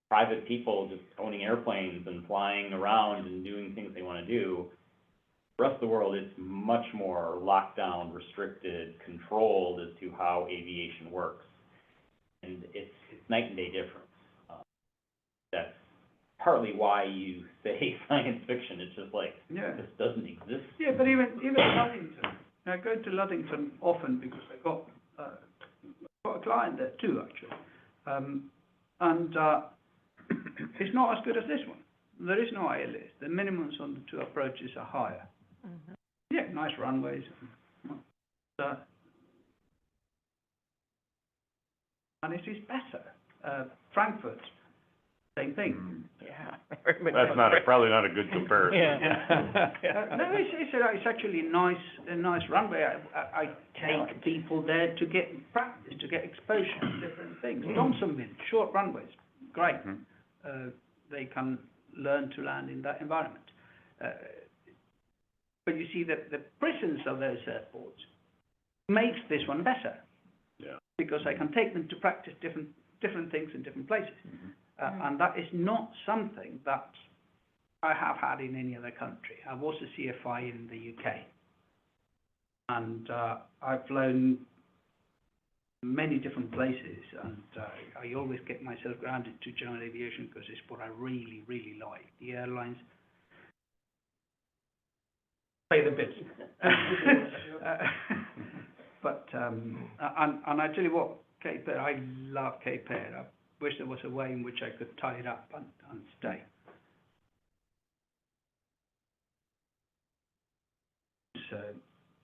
private people just owning airplanes and flying around and doing things they want to do. The rest of the world is much more locked down, restricted, controlled as to how aviation works. And it's night and day difference. That's partly why you say science fiction. It's just like, Yeah. this doesn't exist. Yeah, but even Luddington, I go to Luddington often because I got a client there too, actually. It's not as good as this one. There is no ALS. The minimums on the two approaches are higher. Mhm. Yeah, nice runways. And it is better. Frankfurt, same thing. Yeah. That's probably not a good comparison. Yeah. No, it's actually a nice runway. I take people there to get practice, to get exposure to different things. Johnsonville, short runways, great. They can learn to land in that environment. But you see that the presence of those airports makes this one better. Yeah. Because I can take them to practice different things in different places. And that is not something that I have had in any other country. I was a CFI in the UK. And I've flown many different places, and I always get myself grounded to general aviation because it's what I really, really like. The airlines pay the bills. But, and I tell you what, Cape Air, I love Cape Air. I wish there was a way in which I could tie it up and stay. So,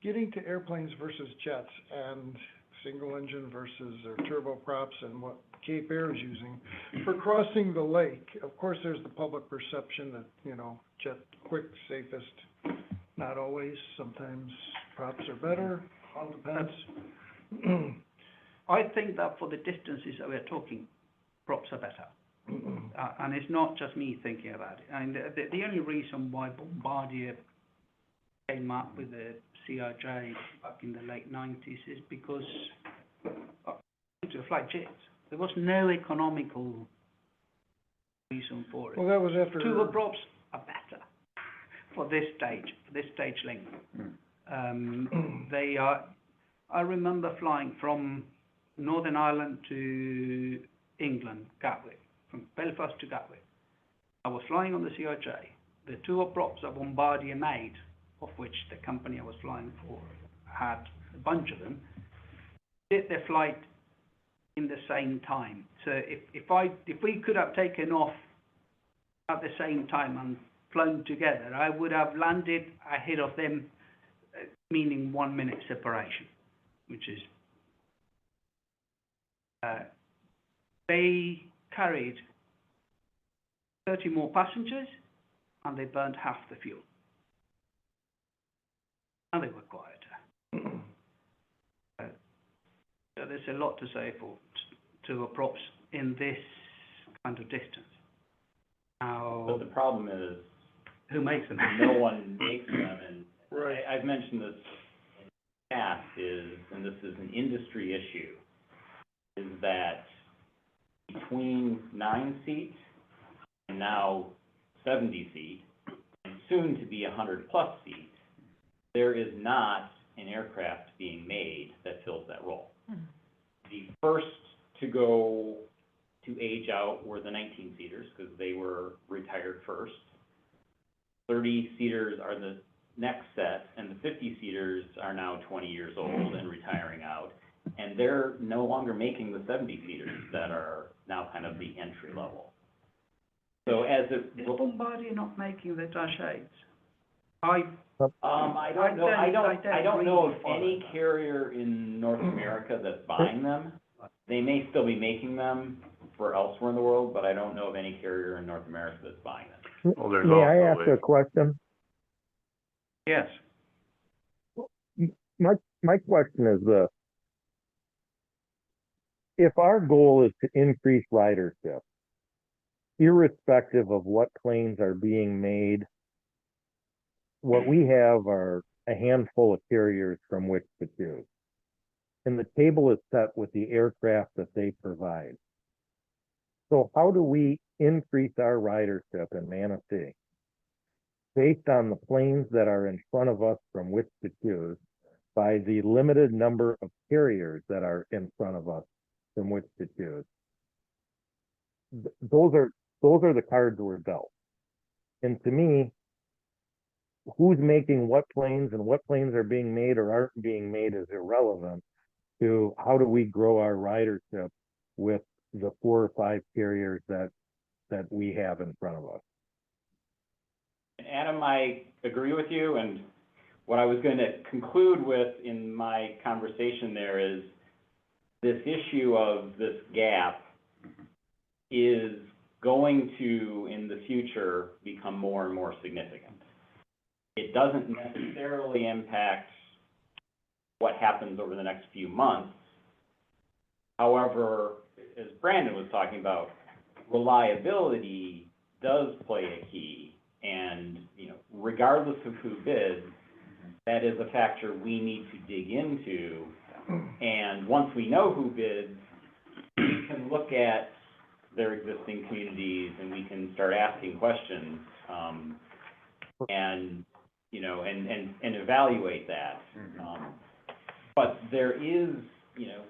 Getting to airplanes versus jets and single engine versus their turboprops and what Cape Air is using for crossing the lake. Of course, there's the public perception that, jet quick, safest, not always. Sometimes props are better, all depends. I think that for the distances that we're talking, props are better. And it's not just me thinking about it. And the only reason why Bombardier came up with the CRJ back in the late 90s is because to fly jets. There was no economical reason for it. Well, that was after. Turboprops are better for this stage length. They are. I remember flying from Northern Ireland to England, Gatwick, from Belfast to Gatwick. I was flying on the CRJ. The turboprops that Bombardier made, of which the company I was flying for had a bunch of them, did their flight in the same time. So if we could have taken off at the same time and flown together, I would have landed ahead of them, meaning 1 minute separation, which is they carried 30 more passengers and they burnt half the fuel. And they were quieter. So there's a lot to say for turboprops in this kind of distance. Now, But the problem is, who makes them? no one makes them, and Right. I've mentioned this in the past, and this is an industry issue, is that between 9 seats and now 70 seat, and soon to be 100+ seats, there is not an aircraft being made that fills that role. The first to go to age out were the 19-seaters, because they were retired first. 30-seaters are the next set, and the 50-seaters are now 20 years old and retiring out. And they're no longer making the 70-seaters that are now kind of the entry level. So as it... Is Bombardier not making the Dash 8s? I don't know, I don't know of really any follow that. carrier in North America that's buying them. They may still be making them for elsewhere in the world, but I don't know of any carrier in North America that's buying them. Well, there's May I also ask a question? Yes. My question is this. If our goal is to increase ridership, irrespective of what planes are being made, what we have are a handful of carriers from which to choose. And the table is set with the aircraft that they provide. So how do we increase our ridership in Manistee? Based on the planes that are in front of us from which to choose, by the limited number of carriers that are in front of us from which to choose. Those are the cards we're dealt. And to me, who's making what planes and what planes are being made or aren't being made is irrelevant to how do we grow our ridership with the 4 or 5 carriers that we have in front of us. And Adam, I agree with you, and what I was going to conclude with in my conversation there is this issue of this gap is going to, in the future, become more and more significant. It doesn't necessarily impact what happens over the next few months. However, as Brandon was talking about, reliability does play a key, and, you know, regardless of who bids, that is a factor we need to dig into. And once we know who bids, we can look at their existing communities and we can start asking questions, and, you know, and evaluate that. But there is, you know,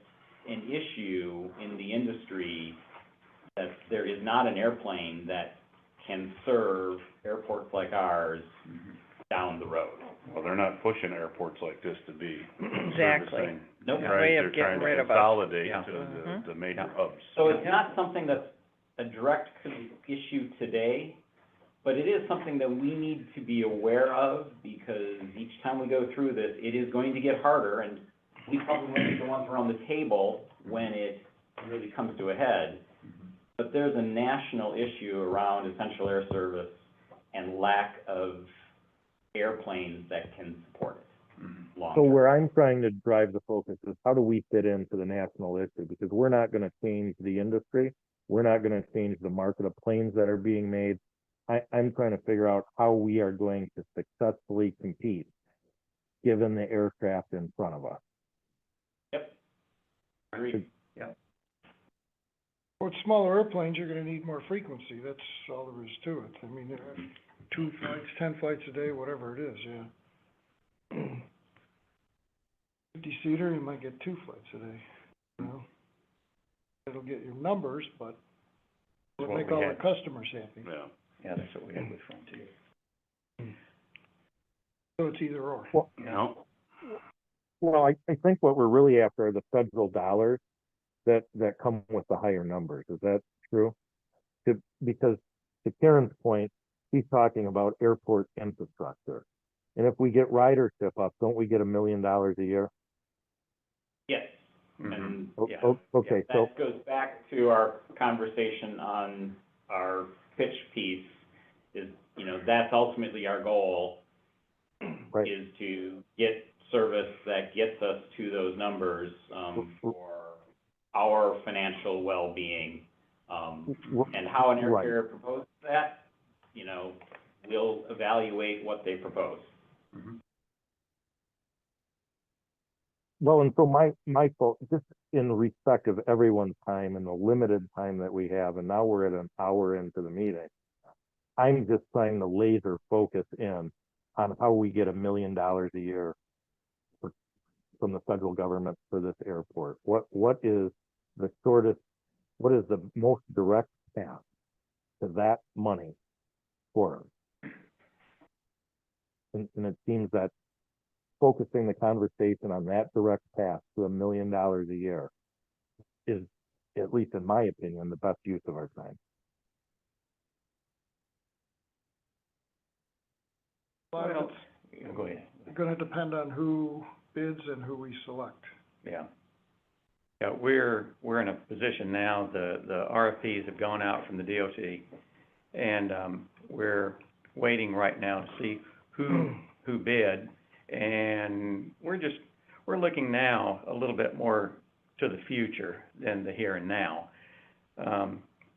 an issue in the industry that there is not an airplane that can serve airports like ours down the road. Well, they're not pushing airports like this to be Exactly. servicing. Nope. Yeah. Right, Way of they're getting trying to rid of us. consolidate Yeah. to Mhm. the major Yeah. hubs. So it's not something that's a direct issue today, but it is something that we need to be aware of, because each time we go through this, it is going to get harder, and we probably won't be the ones around the table when it really comes to a head. But there's a national issue around essential air service and lack of airplanes that can support it long So term. where I'm trying to drive the focus is how do we fit into the national issue? Because we're not gonna change the industry. We're not gonna change the market of planes that are being made. I'm trying to figure out how we are going to successfully compete, given the aircraft in front of us. Yep. Agreed. With smaller airplanes, you're gonna need more frequency, that's all there is to it. I mean, 2 flights, 10 flights a day, whatever it is, yeah. 50-seater, you might get 2 flights a day, you know? It'll get your numbers, but it'll What make we all the had. customers happy. Yeah. Yeah, that's what we had with Frontier. So it's either or. No, Well, I think what we're really after are the federal dollars that come with the higher numbers. Is that true? Because to Karen's point, he's talking about airport infrastructure. And if we get ridership up, don't we get $1 million a year? Yes, Mhm. and, yeah. Okay, so, That goes back to our conversation on our pitch piece, is, you know, that's ultimately our goal, right, is to get service that gets us to those numbers, for our financial well-being. And how an air Right. carrier proposes that, you know, we'll evaluate what they propose. well, and so my fault, just in respect of everyone's time and the limited time that we have, and now we're at an hour into the meeting, I'm just trying to laser focus in on how we get $1 million a year from the federal government for this airport. What is the shortest, what is the most direct path to that money for us? And it seems that focusing the conversation on that direct path to $1 million a year is, at least in my opinion, the best use of our time. A lot of Well, it's Go ahead. gonna depend on who bids and who we select. Yeah. Yeah, we're in a position now, the RFPs have gone out from the DOT, and, we're waiting right now to see who bid, and we're looking now a little bit more to the future than the here and now.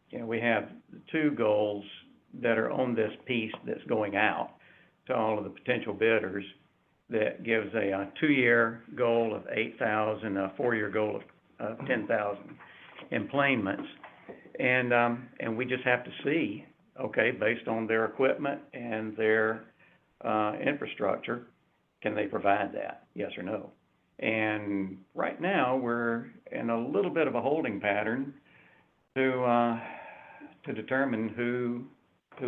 you know, we have two goals that are on this piece that's going out to all of the potential bidders, that gives a 2-year goal of 8,000, a 4-year goal of 10,000 emplanements. And we just have to see, okay, based on their equipment and their, infrastructure, can they provide that, yes or no? And right now, we're in a little bit of a holding pattern to determine who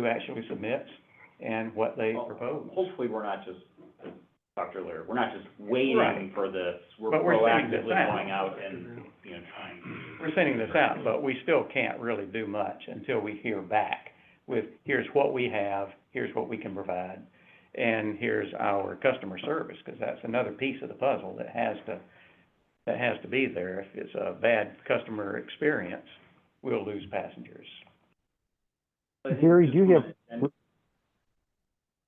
actually submits and what they Well, propose. Hopefully, we're not just, as Dr. Laird, we're not just waiting Right. for this. We're But we're sending this proactively out. going out and, you know, trying. We're sending this out, but we still can't really do much until we hear back with, here's what we have, here's what we can provide, and here's our customer service, because that's another piece of the puzzle that has to be there. If it's a bad customer experience, we'll lose passengers. I think Gary, just do you have-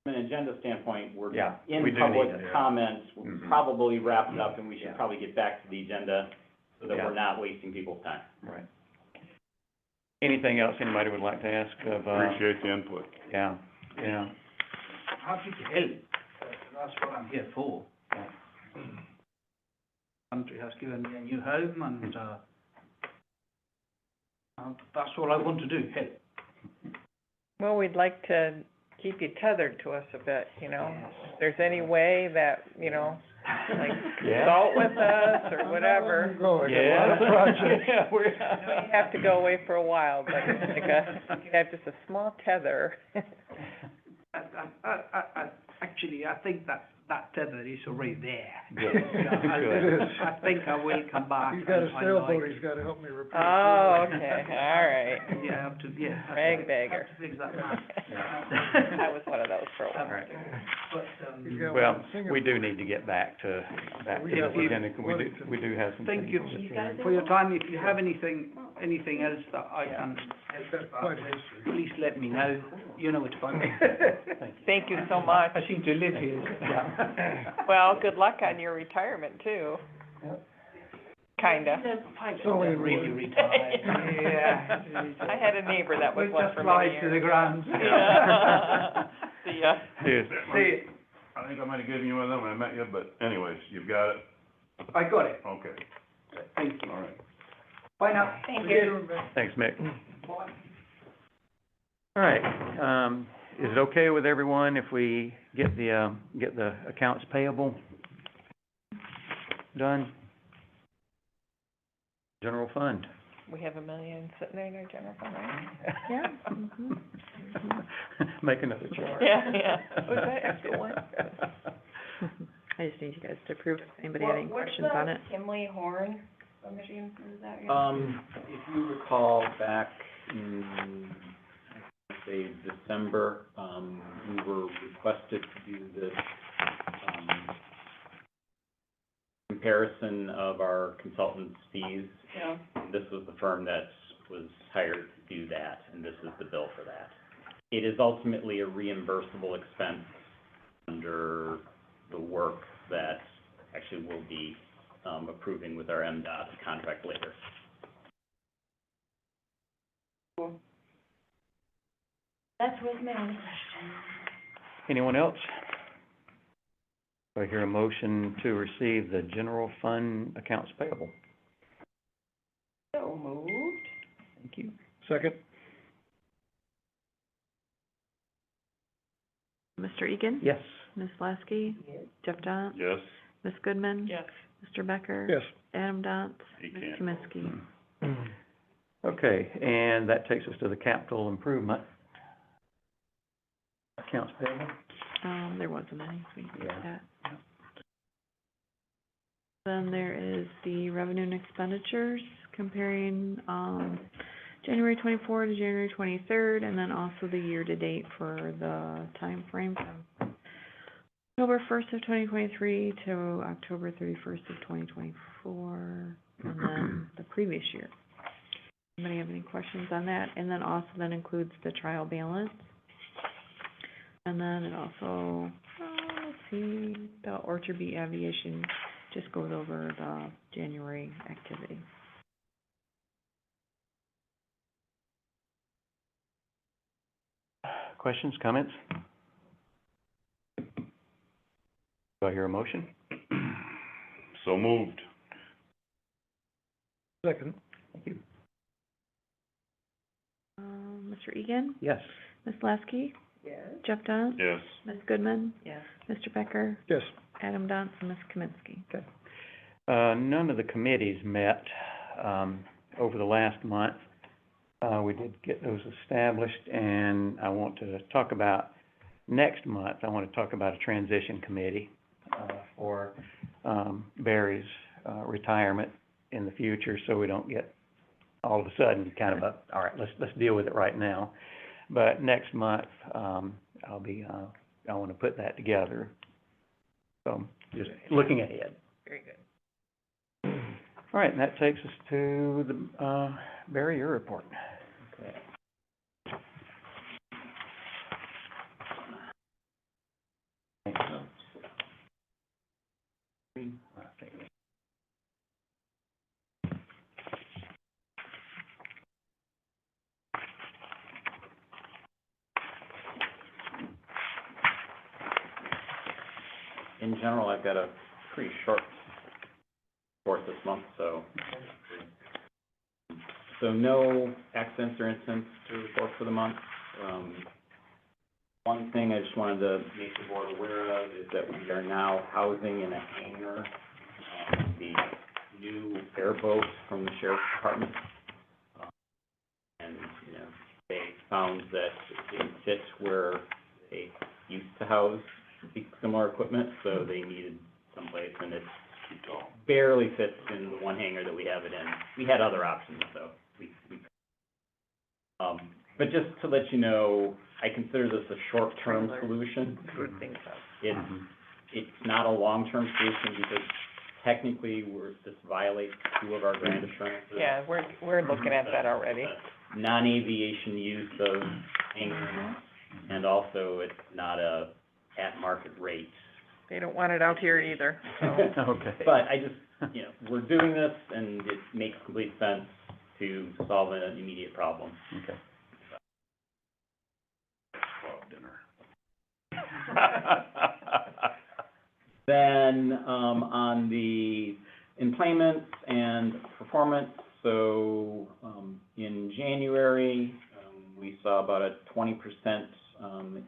From an agenda standpoint, we're Yeah, in we do public need to- comments, we'll Mhm. probably wrap it up, and we should Yeah. probably get back to the agenda so that Yeah. we're not wasting people's time. Right. Anything else anybody would like to ask of, Appreciate the input. yeah, yeah. Happy to help. That's what I'm here for. Yeah. Country has given me a new home, and that's all I want to do, help. Well, we'd like to keep you tethered to us a bit, you know? If there's any way that, you know, like Yeah. consult with us or whatever. Go, I got a lot of Yeah. projects. Yeah, You know, you have to go away for a while, but like you have just a small tether. Actually, I think that tether is already there. Good. Good. I think I will come back. He's got a and I sailboat, like- he's gotta help me repair. Oh, okay, all right. Yeah, I have to, yeah. Rag bagger. Have to fix that now. I was one of those for a while. Right. But, He's got Well, one in Singapore. we do need to get back to We the got one agenda, in 'cause we do have some Thank things you that are- for your time. If you have anything else that I can He's help got quite out a with, history. please let me know. You know where to find me. Thank you so much. I seem to live here. Well, good luck on your retirement too. Kinda. It's only in Really one. retired. Yeah. I had a neighbor that was We one just for fly many to the years. ground. Yeah. See ya. Yes. See, I think I might have given you one of them when I met you, but anyways, you've got it, I got it. okay, Thank you. all right. Bye now. Thank you. Thanks, Mick. Bye. All right, is it okay with everyone if we get the accounts payable done? General fund. We have $1 million sitting there in our general fund, right? Yeah. Make another chart. Yeah. Was that extra one? I just need you guys to approve if anybody had any questions on it. What's the Kimley Horn machine, is that? If you recall back in, I'd say December, we were requested to do this, comparison of our consultants' fees. Yeah. This was the firm that was hired to do that, and this is the bill for that. It is ultimately a reimbursable expense under the work that actually we'll be, approving with our MDOT contract later. That was my only question. Anyone else? Do I hear a motion to receive the general fund accounts payable? So moved. Thank you. Second? Mr. Egan? Yes. Ms. Lasky? Jeff Dance? Yes, Ms. Goodman? Yes. Mr. Becker? Yes. Adam Dance? he Ms. can't. Kaminsky? Okay, and that takes us to the capital improvement accounts payable. There wasn't any, we did Yeah. that. Then there is the revenue and expenditures comparing, January 24 to January 23rd, and then also the year-to-date for the time frame from October 1st of 2023 to October 31st of 2024, and then the previous year. Anybody have any questions on that? And then also that includes the trial balance. And then it also, let's see, the Orchard Beach Aviation just goes over the January activity. Questions, comments? Do I hear a motion? So moved. Second. Thank you. Mr. Egan, Yes. Ms. Lasky, Yes. Jeff Dance, Yes. Ms. Goodman, Yes. Mr. Becker, Yes. Adam Dance, and Ms. Kaminsky. None of the committees met, over the last month. We did get those established, and I want to talk about, next month, I want to talk about a transition committee, for, Barry's, retirement in the future, so we don't get all of a sudden kind of all right, let's deal with it right now. But next month, I want to put that together. So, just looking ahead. Very good. All right, and that takes us to the, Barry, your report. Okay. In general, I've got a pretty short report this month, so no accidents or incidents to report for the month. One thing I just wanted to make the board aware of is that we are now housing in a hangar, the new airboat from the sheriff's department. And, you know, they found that it didn't fit where they used to house similar equipment, so they needed someplace, and it barely fits in the one hangar that we have it in. We had other options, so but just to let you know, I consider this a short-term solution. Good things up. It's not a long-term solution because technically this violates two of our grant assurances. Yeah, we're looking at that already. Non-aviation use of hangars, and also it's not a at-market rate. They don't want it out here either, so. Okay. But I just, you know, we're doing this, and it makes complete sense to solve an immediate problem. Okay. Then, on the employments and performance, so, in January, we saw about a 20%,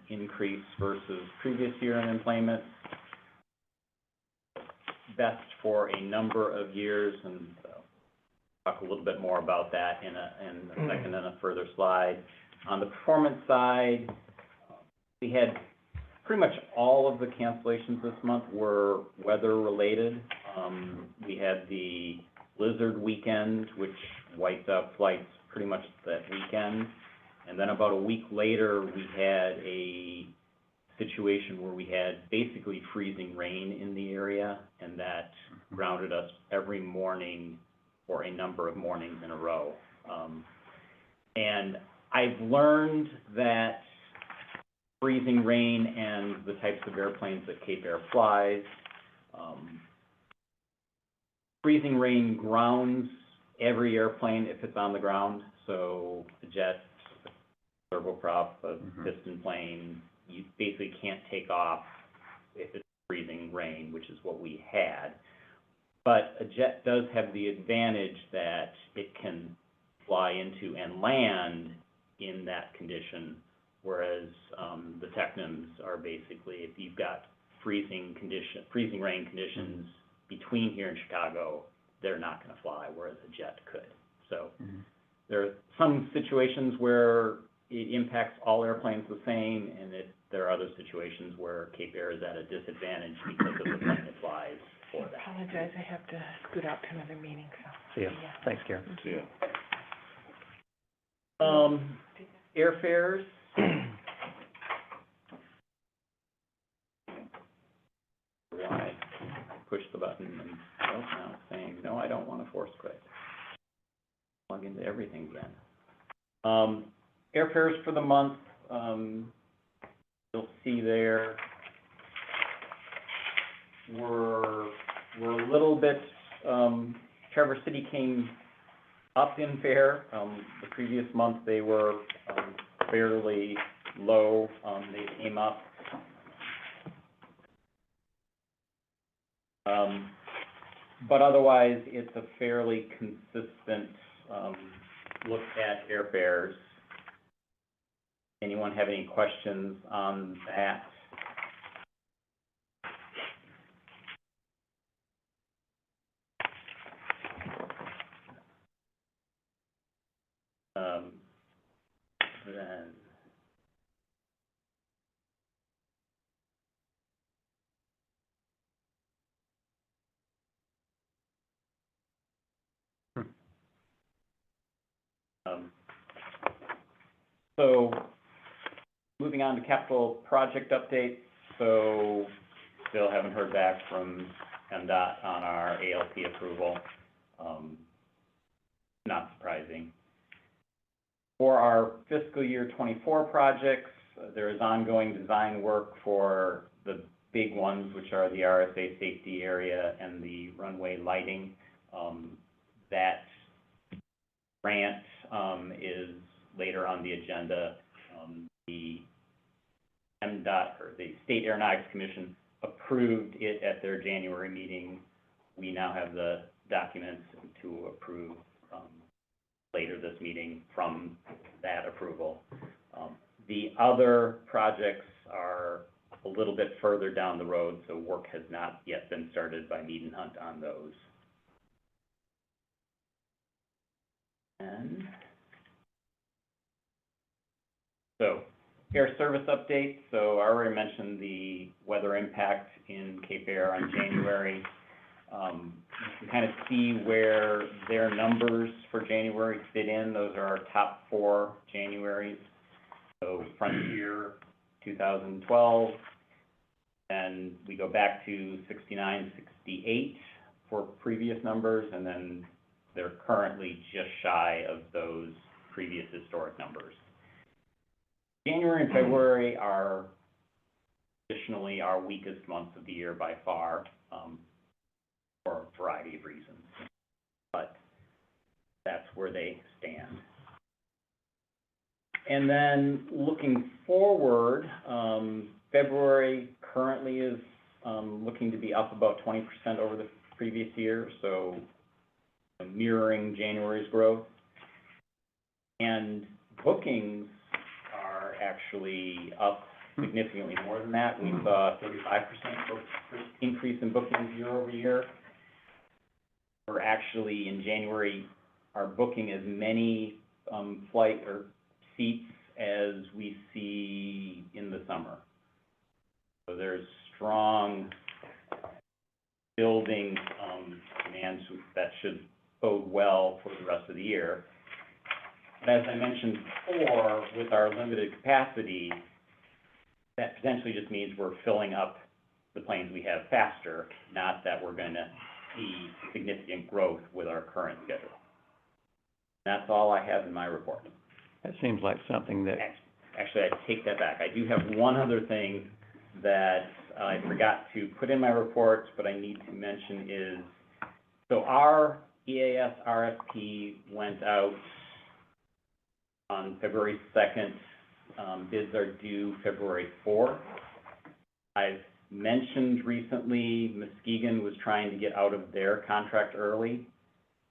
increase versus previous year in employment. Best for a number of years, and talk a little bit more about that in a second in a further slide. On the performance side, we had pretty much all of the cancellations this month were weather-related. We had the blizzard weekend, which wiped out flights pretty much that weekend. And then about a week later, we had a situation where we had basically freezing rain in the area, and that grounded us every morning for a number of mornings in a row. And I've learned that freezing rain and the types of airplanes that Cape Air flies, freezing rain grounds every airplane if it's on the ground. So a jet, a turboprop, a piston plane, you basically can't take off if it's freezing rain, which is what we had. But a jet does have the advantage that it can fly into and land in that condition, whereas the Technims are basically, if you've got freezing rain conditions between here and Chicago, they're not going to fly, whereas a jet could. So there are some situations where it impacts all airplanes the same, and there are other situations where Cape Air is at a disadvantage because of the plane it flies for that. I apologize, I have to scoot out to another meeting, so. See ya. Thanks, Karen. See ya. Airfares. Why I pushed the button and now it's saying, no, I don't want to force quit. Plug into everything again. Airfares for the month, you'll see there, we're a little bit, Traverse City came up in fare. The previous month, they were fairly low, they came up. But otherwise, it's a fairly consistent, look at airfares. Anyone have any questions on that? Then, so, moving on to capital project updates, so still haven't heard back from MDOT on our ALP approval. Not surprising. For our fiscal year '24 projects, there is ongoing design work for the big ones, which are the RSA safety area and the runway lighting. That grant, is later on the agenda. The MDOT, or the State Aeronautics Commission, approved it at their January meeting. We now have the documents to approve, later this meeting from that approval. The other projects are a little bit further down the road, so work has not yet been started by Mead and Hunt on those. And so, air service update. So I already mentioned the weather impact in Cape Air on January. You can kind of see where their numbers for January fit in. Those are our top 4 Januaries. So Frontier, 2012, and we go back to 69, 68 for previous numbers, and then they're currently just shy of those previous historic numbers. January and February are traditionally our weakest months of the year by far, for a variety of reasons, but that's where they stand. And then looking forward, February currently is looking to be up about 20% over the previous year, so mirroring January's growth. And bookings are actually up significantly more than that. We saw a 35% increase in bookings year over year. We're actually, in January, are booking as many flight or seats as we see in the summer. So there's strong building demand that should bode well for the rest of the year. But as I mentioned before, with our limited capacity, that potentially just means we're filling up the planes we have faster, not that we're going to see significant growth with our current schedule. That's all I have in my report. That seems like something that, Actually, I take that back. I do have one other thing that I forgot to put in my report, but I need to mention is, so our EAS RFP went out on February 2nd. Bids are due February 4th. I've mentioned recently Muskegon was trying to get out of their contract early.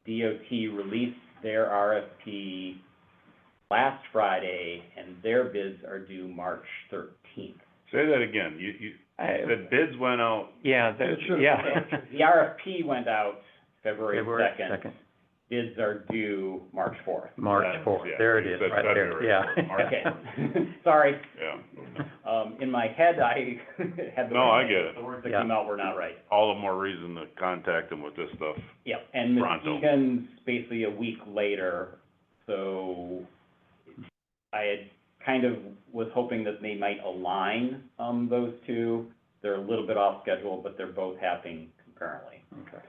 DOT released their RFP last Friday, and their bids are due March 13th. Say that again, the bids went out, yeah, that, yeah. The RFP went out February February 2nd. Bids are due March 4th. March Yeah, 4th, yeah, there it you is, said right there, February. yeah. March Okay, sorry. yeah. In my head, I had the. No, I get it. The words that Yeah. came out were not right. All the more reason to contact them with this stuff. Yep, and Pronto. Muskegon's basically a week later, so I had kind of was hoping that they might align, those two. They're a little bit off schedule, but they're both happening concurrently. Okay,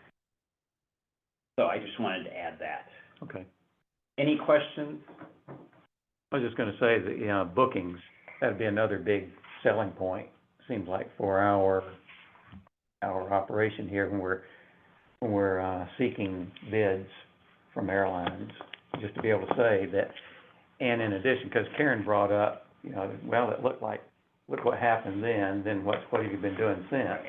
So I just wanted to add that. okay. Any questions? I was just gonna say that, you know, bookings, that'd be another big selling point, seems like, for our operation here when we're seeking bids from airlines, just to be able to say that. And in addition, because Karen brought up you know, well, it looked like, look what happened then what have you been doing since?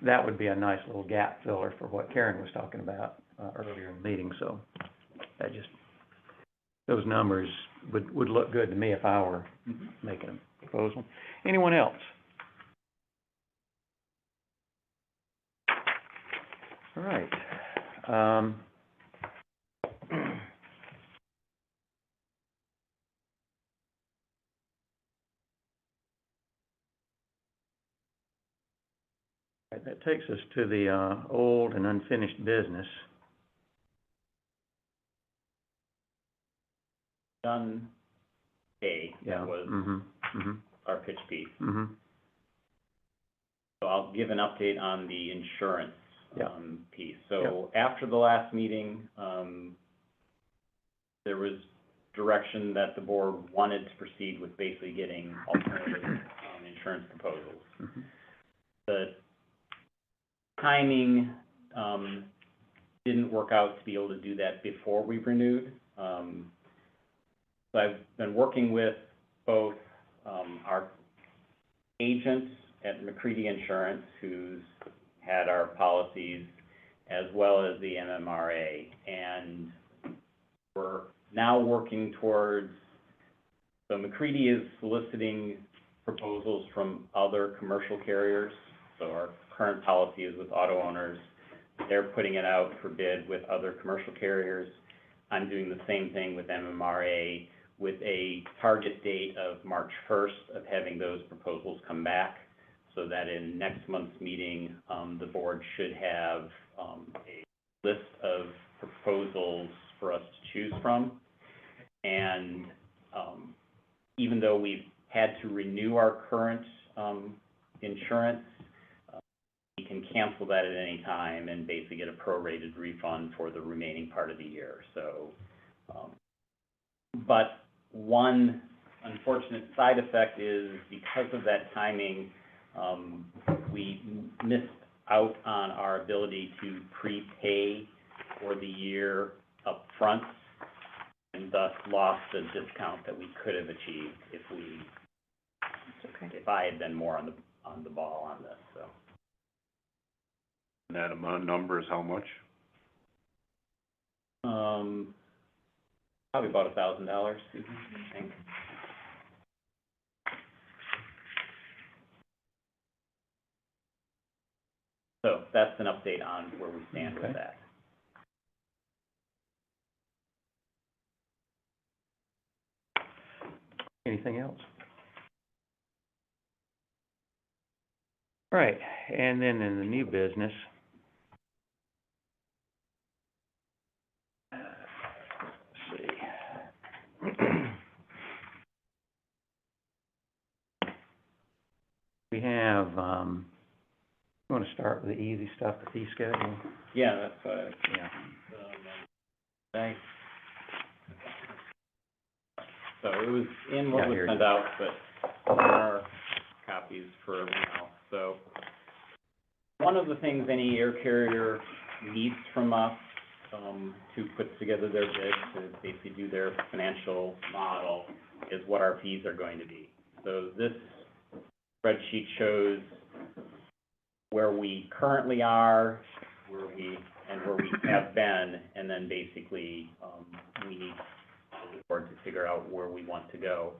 That would be a nice little gap filler for what Karen was talking about, earlier in the meeting, so that just, those numbers would look good to me if I were making a proposal. Anyone else? All right, that takes us to the, old and unfinished business. Done A, Yeah. that was Mm-hmm, our pitch piece. mm-hmm. So I'll give an update on the insurance, Yeah. piece. So after the last meeting, there was direction that the board wanted to proceed with basically getting alternative, insurance proposals. Mm-hmm. The timing, didn't work out to be able to do that before we renewed. So I've been working with both, our agent at McCready Insurance, who's had our policies, as well as the MMRA, and we're now working towards, so McCready is soliciting proposals from other commercial carriers, so our current policy is with auto owners. They're putting it out for bid with other commercial carriers. I'm doing the same thing with MMRA, with a target date of March 1st of having those proposals come back, so that in next month's meeting, the board should have a list of proposals for us to choose from. And even though we've had to renew our current insurance, we can cancel that at any time and basically get a prorated refund for the remaining part of the year. So, but one unfortunate side effect is because of that timing, we missed out on our ability to prepay for the year up front, and thus lost the discount that we could have achieved if we, if I had been more on the ball on this, so. And that amount number is how much? Probably about $1,000, I think. So that's an update on where we stand with Okay. that. Anything else? All right, and then in the new business, let's see. We have, you wanna start with the easy stuff, the fee schedule? Yeah, that's, Yeah. thanks. So it was in what Yeah, was here sent you out, but there are copies for everyone else. So one of the things any air carrier needs from us, to put together their bid, to basically do their financial model, is what our fees are going to be. So this spreadsheet shows where we currently are, where we have been, and then basically, we need the board to figure out where we want to go.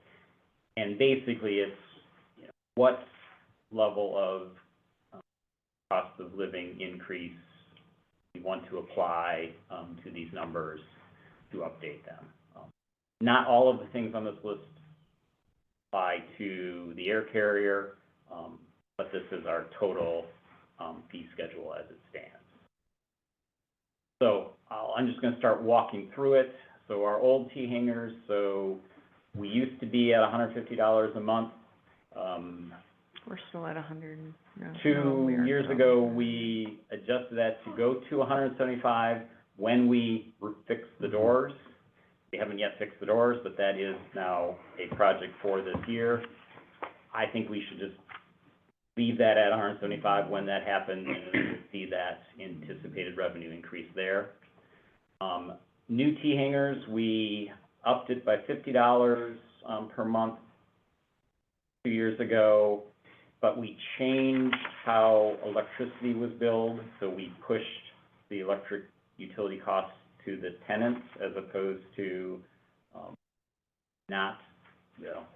And basically, it's, you know, what level of cost of living increase we want to apply to these numbers to update them. Not all of the things on this list apply to the air carrier, but this is our total fee schedule as it stands. So I'm just going to start walking through it. So our old T hangers, so we used to be at $150 a month. We're still at 100, no. no, 2 we aren't years still. ago, we adjusted that to go to 175 when we fixed the doors. We haven't yet fixed the doors, but that is now a project for this year. I think we should just leave that at 175 when that happens, and we will see that anticipated revenue increase there. New T hangers, we upped it by $50 per month 2 years ago, but we changed how electricity was billed, so we pushed the electric utility costs to the tenants as opposed to, not,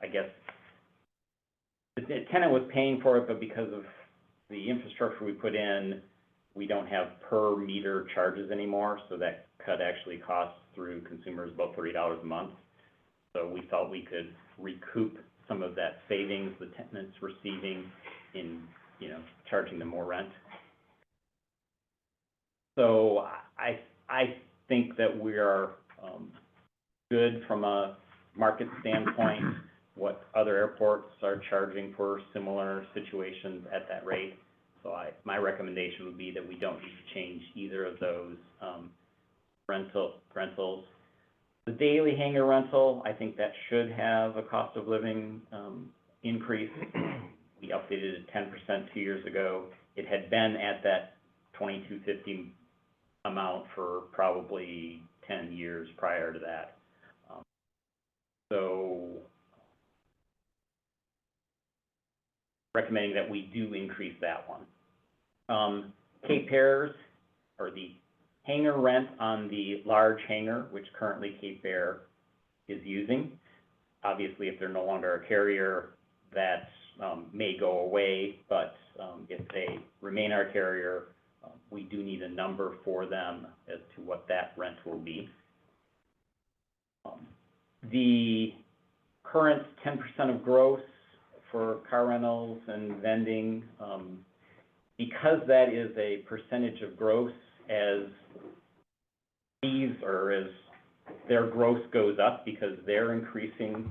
I guess, the tenant was paying for it, but because of the infrastructure we put in, we don't have per meter charges anymore, so that cut actually costs through consumers about $30 a month. So we felt we could recoup some of that savings the tenant's receiving in, charging them more rent. So I think that we are, good from a market standpoint, what other airports are charging for similar situations at that rate. So my recommendation would be that we don't need to change either of those, rentals. The daily hangar rental, I think that should have a cost of living, increase. We updated it 10% 2 years ago. It had been at that $22.50 amount for probably 10 years prior to that. So recommending that we do increase that one. Cape Airs, or the hangar rent on the large hangar, which currently Cape Air is using. Obviously, if they're no longer a carrier, that may go away, but if they remain our carrier, we do need a number for them as to what that rent will be. The current 10% of gross for car rentals and vending, because that is a percentage of gross, as fees or as their gross goes up because they're increasing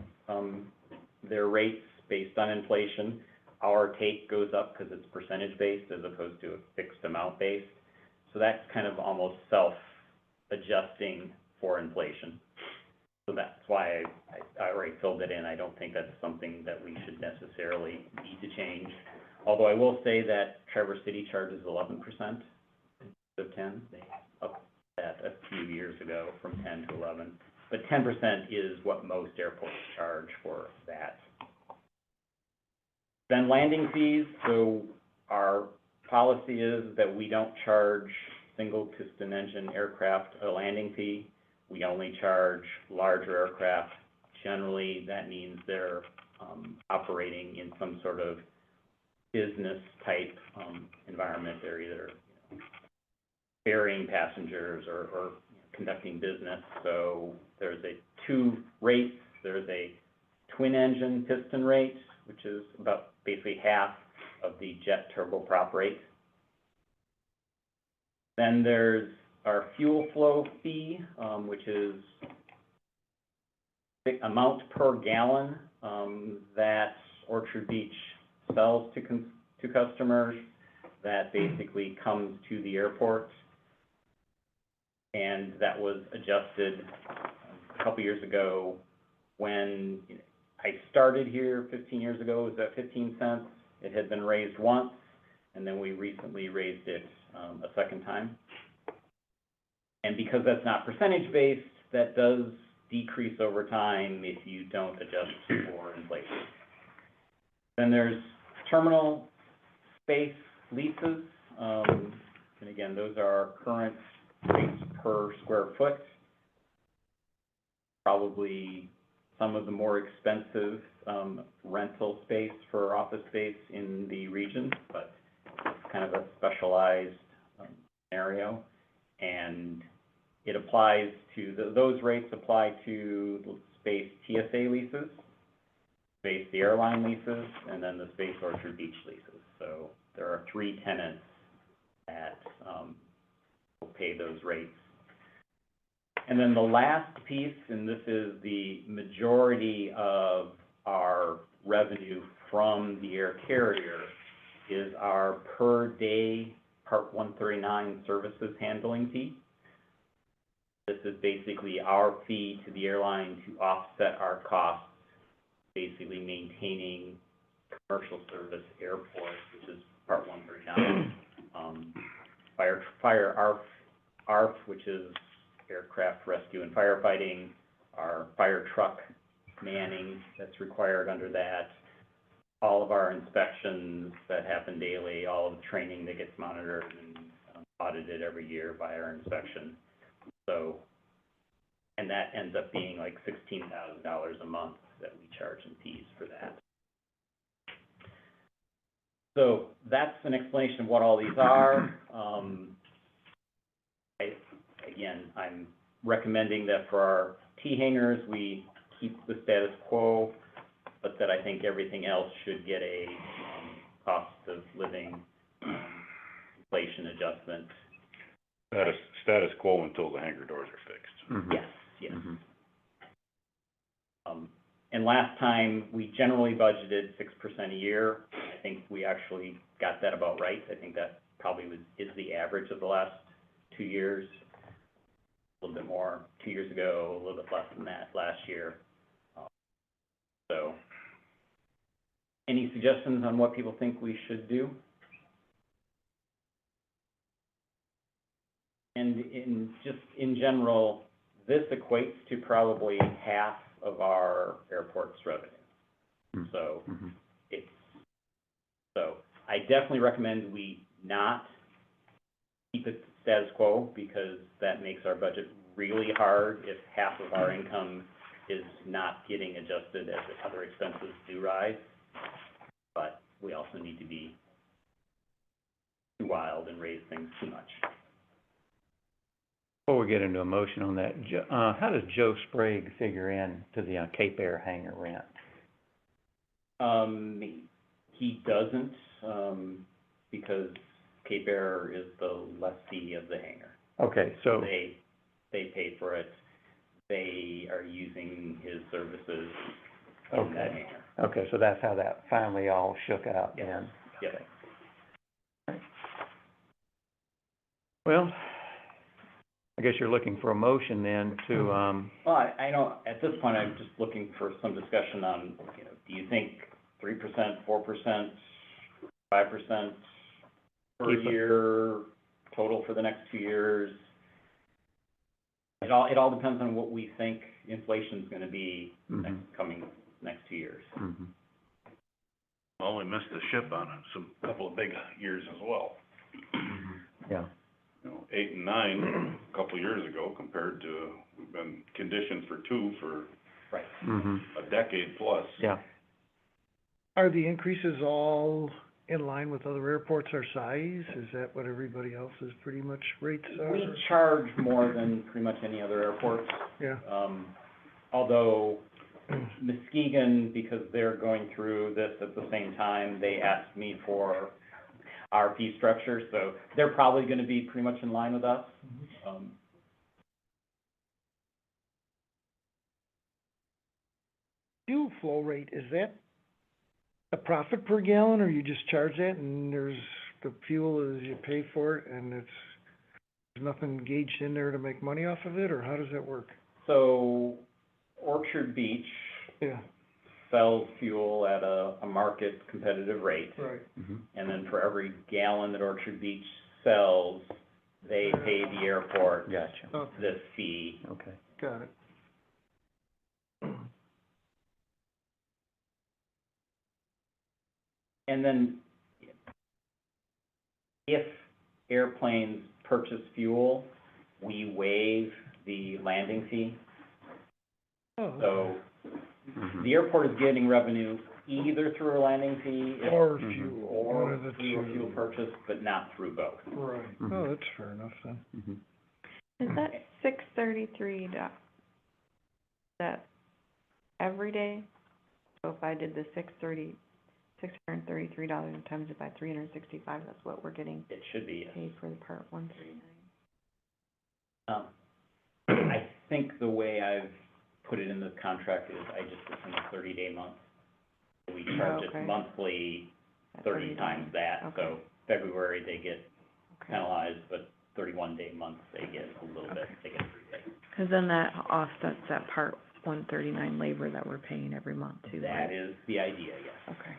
their rates based on inflation, our take goes up because it's percentage based as opposed to a fixed amount based. So that's kind of almost self-adjusting for inflation. So that's why I already filled it in. I don't think that's something that we should necessarily need to change. Although I will say that Traverse City charges 11% instead of 10. They upped that a few years ago from 10 to 11. But 10% is what most airports charge for that. Then landing fees. So our policy is that we don't charge single piston engine aircraft a landing fee. We only charge larger aircraft. Generally, that means they're operating in some sort of business type environment. They're either ferrying passengers or conducting business. So there's two rates. There's a twin engine piston rate, which is about basically half of the jet turboprop rate. Then there's our fuel flow fee, which is the amount per gallon that Orchard Beach sells to customers that basically comes to the airport. And that was adjusted a couple years ago when I started here 15 years ago. It was at 15 cents. It had been raised once, and then we recently raised it a second time. And because that's not percentage-based, that does decrease over time if you don't adjust for inflation. Then there's terminal space leases. And again, those are our current rates per square foot. Probably some of the more expensive rental space for office space in the region, but it's kind of a specialized scenario. And it applies to, those rates apply to space TSA leases, space the airline leases, and then the space Orchard Beach leases. So there are 3 tenants that will pay those rates. And then the last piece, and this is the majority of our revenue from the air carrier, is our per day Part 139 services handling fee. This is basically our fee to the airline to offset our costs, basically maintaining commercial service airports, which is Part 139. ARF, which is aircraft rescue and firefighting, our fire truck manning that's required under that, all of our inspections that happen daily, all of the training that gets monitored and audited every year by our inspection. So, and that ends up being like $16,000 a month that we charge in fees for that. So that's an explanation of what all these are. I'm recommending that for our T hangers, we keep the status quo, but that I think everything else should get a cost of living inflation adjustment. Status quo until the hangar doors are fixed. Mhm. Yes, yes. Mhm. And last time, we generally budgeted 6% a year. I think we actually got that about right. I think that probably is the average of the last 2 years. A little bit more 2 years ago, a little bit less than that last year. So, any suggestions on what people think we should do? And in general, this equates to probably half of our airport's revenue. Mm. So, Mhm. so I definitely recommend we not keep it status quo, because that makes our budget really hard if half of our income is not getting adjusted as other expenses do rise. But we also need to be too wild and raise things too much. Before we get into a motion on that, how does Joe Sprague figure in to the Cape Air hangar rent? He doesn't, because Cape Air is the lessee of the hangar. Okay, so, They pay for it. They are using his services in that Okay. hangar. okay, so that's how that finally all shook out then? Yes. Well, I guess you're looking for a motion then to, Well, I know, at this point, I'm just looking for some discussion on, do you think 3%, 4%, 5% per Keep it. year total for the next 2 years? It all depends on what we think inflation's gonna be next 2 years. mhm. Well, we missed the ship on it, couple of big years as well. Yeah, 8 and 9, a couple of years ago, compared to, we've been conditioned for 2 for Right. mhm, a decade plus. yeah. Are the increases all in line with other airports our size? Is that what everybody else's pretty much rates are? We charge more than pretty much any other airports. Yeah. Although Muskegon, because they're going through this at the same time, they asked me for our fee structure, so they're probably gonna be pretty much in line with us. Fuel flow rate, is that a profit per gallon, or you just charge that and there's, the fuel is, you pay for it and there's nothing gauged in there to make money off of it, or how does that work? So Orchard Beach Yeah. sells fuel at a market competitive rate. Right. Mhm. And then for every gallon that Orchard Beach sells, they pay the airport Gotcha, Okay, this fee. okay. got it. And then if airplanes purchase fuel, we waive the landing fee. Oh, So Mhm. the airport is getting revenue either through a landing fee or Mhm. fuel, one or of the through a two. fuel purchase, but not through both. Right, Mhm. oh, that's fair enough then. Mhm. Is that $633, that every day? So if I did the $633 times it by 365, that's what we're getting It should be, yes. paid for the Part 139. I think the way I've put it in the contract is I just assume a 30-day month. We charge it Okay. monthly, At 30 days. times that. Okay. So February, they get Okay. penalized, but 31-day months, they get a little bit, they get 3 days. Because then that offsets that Part 139 labor that we're paying every month too, right? That is the idea, yes. Okay.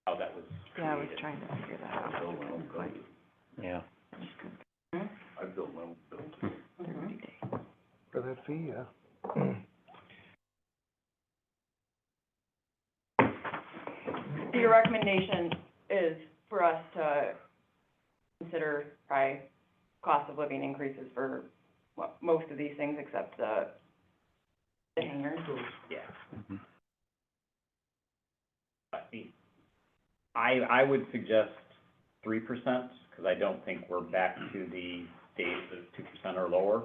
How that was Yeah, I was created. trying to figure that out. Couldn't quite. Yeah. I built my own building. 30 days. for that fee, yeah. Your recommendation is for us to consider probably cost of living increases for, well, most of these things except the hangers. Yeah. Mhm. I would suggest 3%, because I don't think we're back to the days of 2% or lower.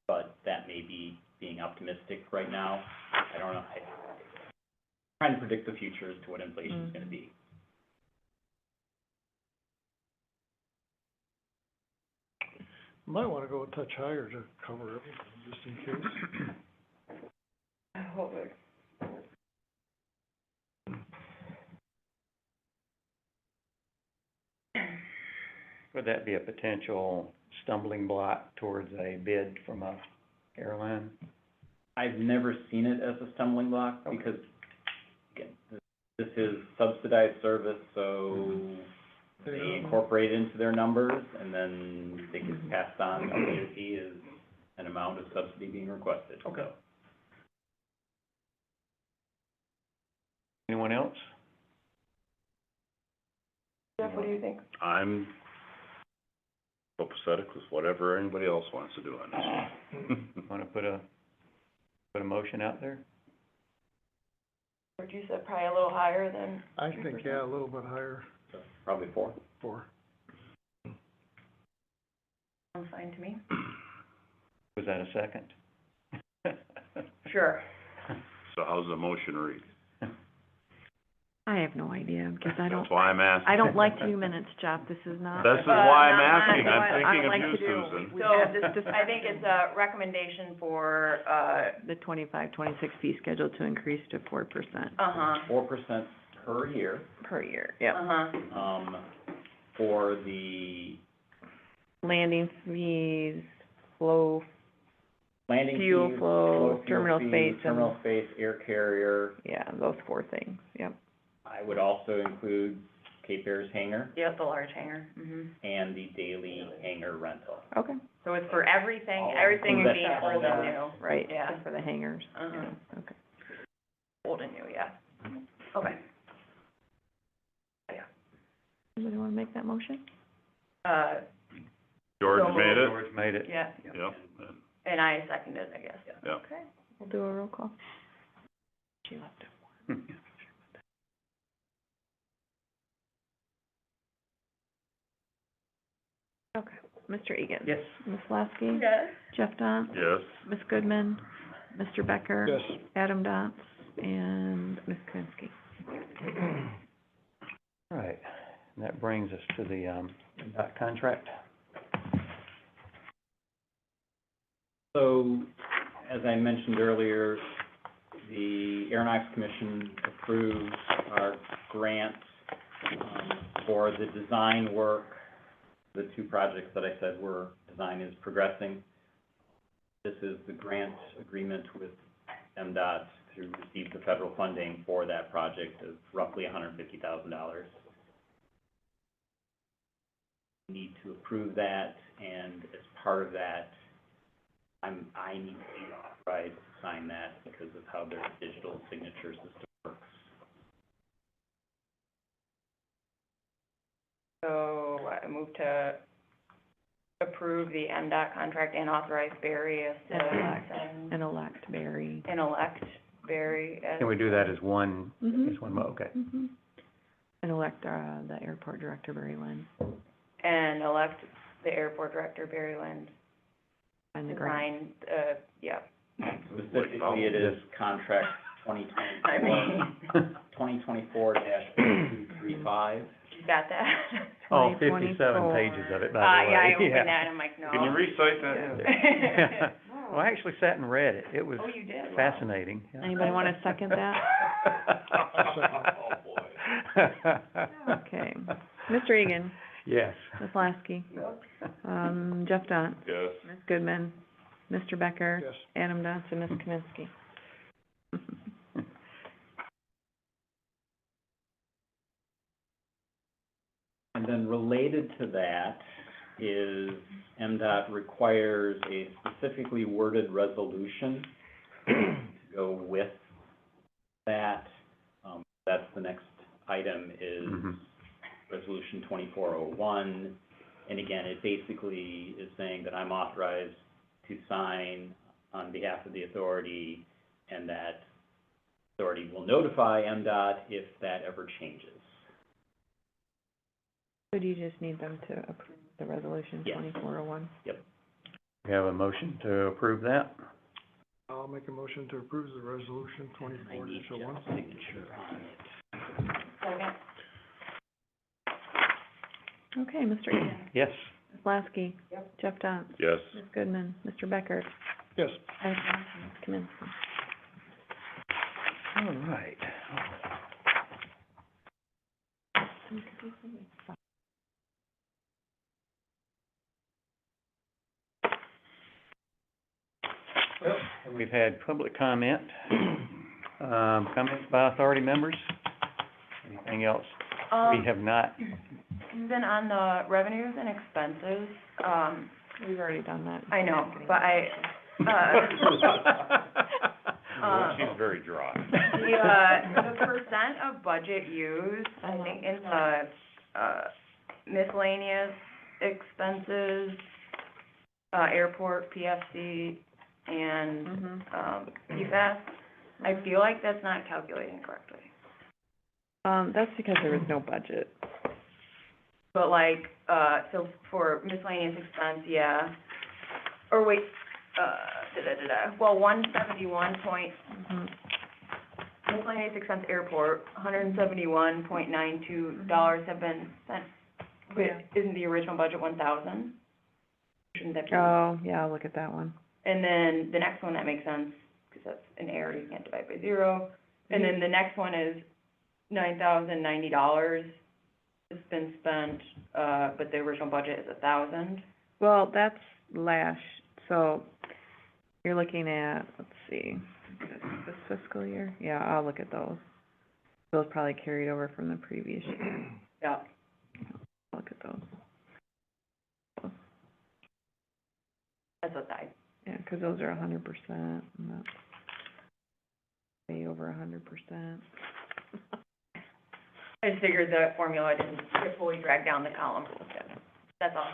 But that may be being optimistic right now. I don't know. Trying to predict the future as to what inflation is gonna be. Might wanna go a touch higher to cover everything, just in case. Would that be a potential stumbling block towards a bid from a airline? I've never seen it as a stumbling block, Okay. because, again, this is subsidized service, so they incorporate it into their numbers, and then they get passed on, the DOT is an amount of subsidy being requested. Okay. Anyone else? Jeff, what do you think? I'm copacetic with whatever anybody else wants to do on this. Wanna put a motion out there? Or you said probably a little higher than I think, yeah, a little bit higher, So, probably 4. 4. sounds fine to me. Was that a second? Sure. So how's the motion read? I have no idea, because I don't, That's why I'm asking. I don't like to do minutes, Jeff, this is not. This is why I'm not asking, what I'm I thinking like of to you, do. Susan. We So, had this I think it's a recommendation for, The 25-26 fee schedule to increase to 4% 4% per year, per year, yep. for the Landing fees, flow, landing fees, fuel flow, fuel terminal fees, space, and, terminal space, air carrier. yeah, those 4 things, yep. I would also include Cape Air's hangar yeah, the large hanger. and the daily hangar rental. Okay, So it's for everything, All everything include being that. old and new. right, Yeah. just for the hangers, Uh-huh. yeah, okay. Old and new, yeah. Okay. Anybody wanna make that motion? George So- made it? George made it. Yeah, Yep, and I seconded, I guess. yeah. Okay, we'll do a roll call. She left it. Okay, Mr. Egan. Yes. Ms. Lasky. Yes. Jeff Dot. Yes, Ms. Goodman. Mr. Becker. Yes. Adam Dotz, and Ms. Kaminsky. All right, and that brings us to the, dot contract. So, as I mentioned earlier, the Aeronautics Commission approved our grant, for the design work, the 2 projects that I said design is progressing. This is the grant agreement with MDOT to receive the federal funding for that project of roughly $150,000. Need to approve that, and as part of that, I need to be authorized to sign that because of how their digital signature system works. So I move to approve the MDOT contract and authorize Barry as to send, And elect Barry. and elect Barry as. Can we do that as one, Mhm. as one okay? Mhm. And elect, the airport director, Barry Lynn, And elect the airport director, Barry Lynn, and the to grant. sign, yeah. Specifically, it is contract I mean, 2024-0235. you got that? Oh, 2024. 57 pages of it, by the way. Yeah, I opened that, I'm like, no. can you recite that? Well, I actually sat and read it. It was Oh, you did? Wow. fascinating. yeah. Anybody wanna second that? Oh, boy. Okay. Mr. Egan, Yes. Ms. Lasky, Jeff Dot, Yes, Ms. Goodman, Mr. Becker, Yes. Adam Dotz, and Ms. Kaminsky. And then related to that, is MDOT requires a specifically worded resolution to go with that. That's the next item is Mhm. Resolution 2401. And again, it basically is saying that I'm authorized to sign on behalf of the authority, and that authority will notify MDOT if that ever changes. So do you just need them to approve the resolution Yes. 2401? We have a motion to approve that. I'll make a motion to approve the resolution I twenty-four need dash oh one. Jeff's signature on it. Second. Okay, Mr. Egan, Yes. Ms. Lasky. Yep. Jeff Dance. Yes. Ms. Goodman, Mr. Becker. Yes. Ms. Kaminsky. All right. Well, we've had public comment, comments by authority members. Anything else? We have not, Then on the revenues and expenses, We've already done that. I know, but Well, she's very dry. the percent of budget used, I think in the, miscellaneous expenses, airport, PFC, and, Mhm. PFAS, I feel like that's not calculating correctly. That's because there was no budget. But like, so for miscellaneous expense, yeah, or wait, well, 171 Mhm. miscellaneous expense airport, $171.92 have been spent. But isn't the original budget 1,000? Shouldn't that be? Oh, yeah, I'll look at that one. And then the next one, that makes sense, because that's an error, you can't divide by zero. And then the next one is $9,090 has been spent, but the original budget is 1,000. Well, that's so you're looking at, let's see, this fiscal year? Yeah, I'll look at those. Those probably carried over from the previous year. Yeah. I'll look at those. That's what I, Yeah, 'cause those are 100%, and that's way over 100%. I just figured the formula didn't get fully dragged down the column. That's all.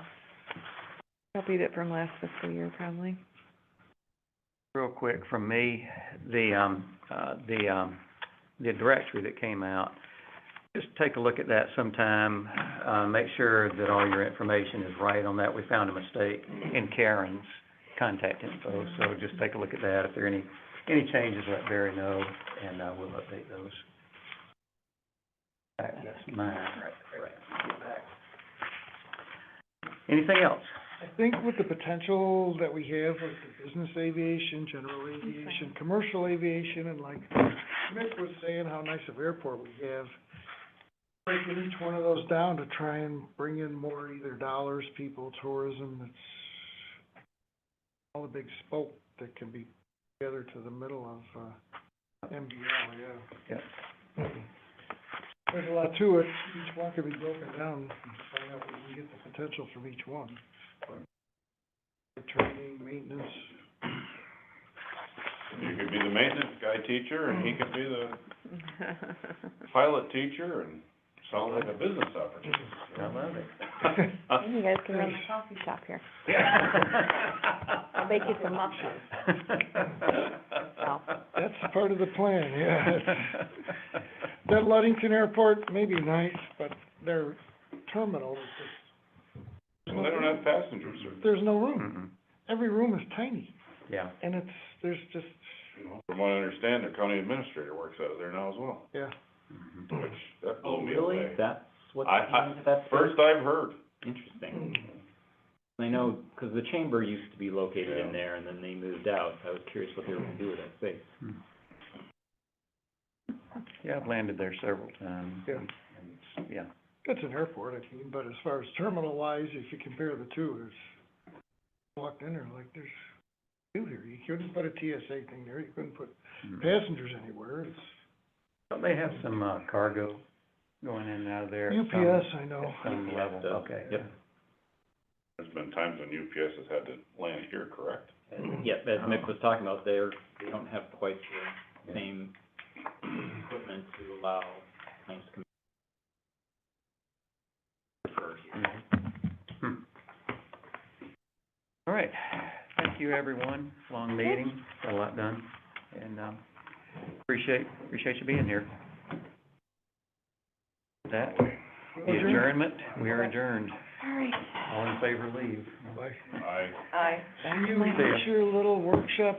Copied it from last fiscal year, probably. real quick from me, the directory that came out, just take a look at that sometime, make sure that all your information is right on that. We found a mistake in Karen's contact info, so just take a look at that. If there are any changes, let Barry know, and, we'll update those. That's mine, right. Anything else? I think with the potential that we have with the business aviation, general aviation, commercial aviation, and like Mick was saying, how nice of airport we have, breaking each one of those down to try and bring in more either dollars, people, tourism, it's all a big spoke that can be together to the middle of, MBL, yeah. Yep. There's a lot to it, each one can be broken down, and find out what we can get the potential from each one. Training, maintenance. You could be the maintenance guy teacher, and he could be the pilot teacher, and sounds like a business opportunity. I love it. You guys can run the coffee shop here. I'll bake you some muffins. That's part of the plan, yeah. That Ludington Airport may be nice, but their terminal is just, Well, they don't have passengers, or, there's no room. Mm-mm. Every room is tiny, Yeah. and there's just, from what I understand, their county administrator works out of there now as well, yeah. Mhm. which, that Oh, blew me really? away. That's what, I- that's First I've heard. interesting. I know, 'cause the chamber used to be located in Yeah. there, and then they moved out. I was curious what they were gonna do with that space. Yeah, I've landed there several times. Yeah. And it's- yeah. It's an airport, I mean, but as far as terminal-wise, if you compare the two, there's, walked in there like there's two here. You couldn't put a TSA thing there, you couldn't put Mhm. passengers anywhere. It's Don't they have some, cargo going in and out of there? at some- UPS, I know. At some level, does, okay. yep. There's been times when UPS has had to land here, correct? Yeah, as Mick was talking about, they don't have quite the same equipment to allow claims to occur here. All right, thank you, everyone. Long meeting, got a lot done, and, appreciate you being here. With that, the adjournment, we are adjourned. All right. All in favor, leave. Aye. Aye. See you at your little workshop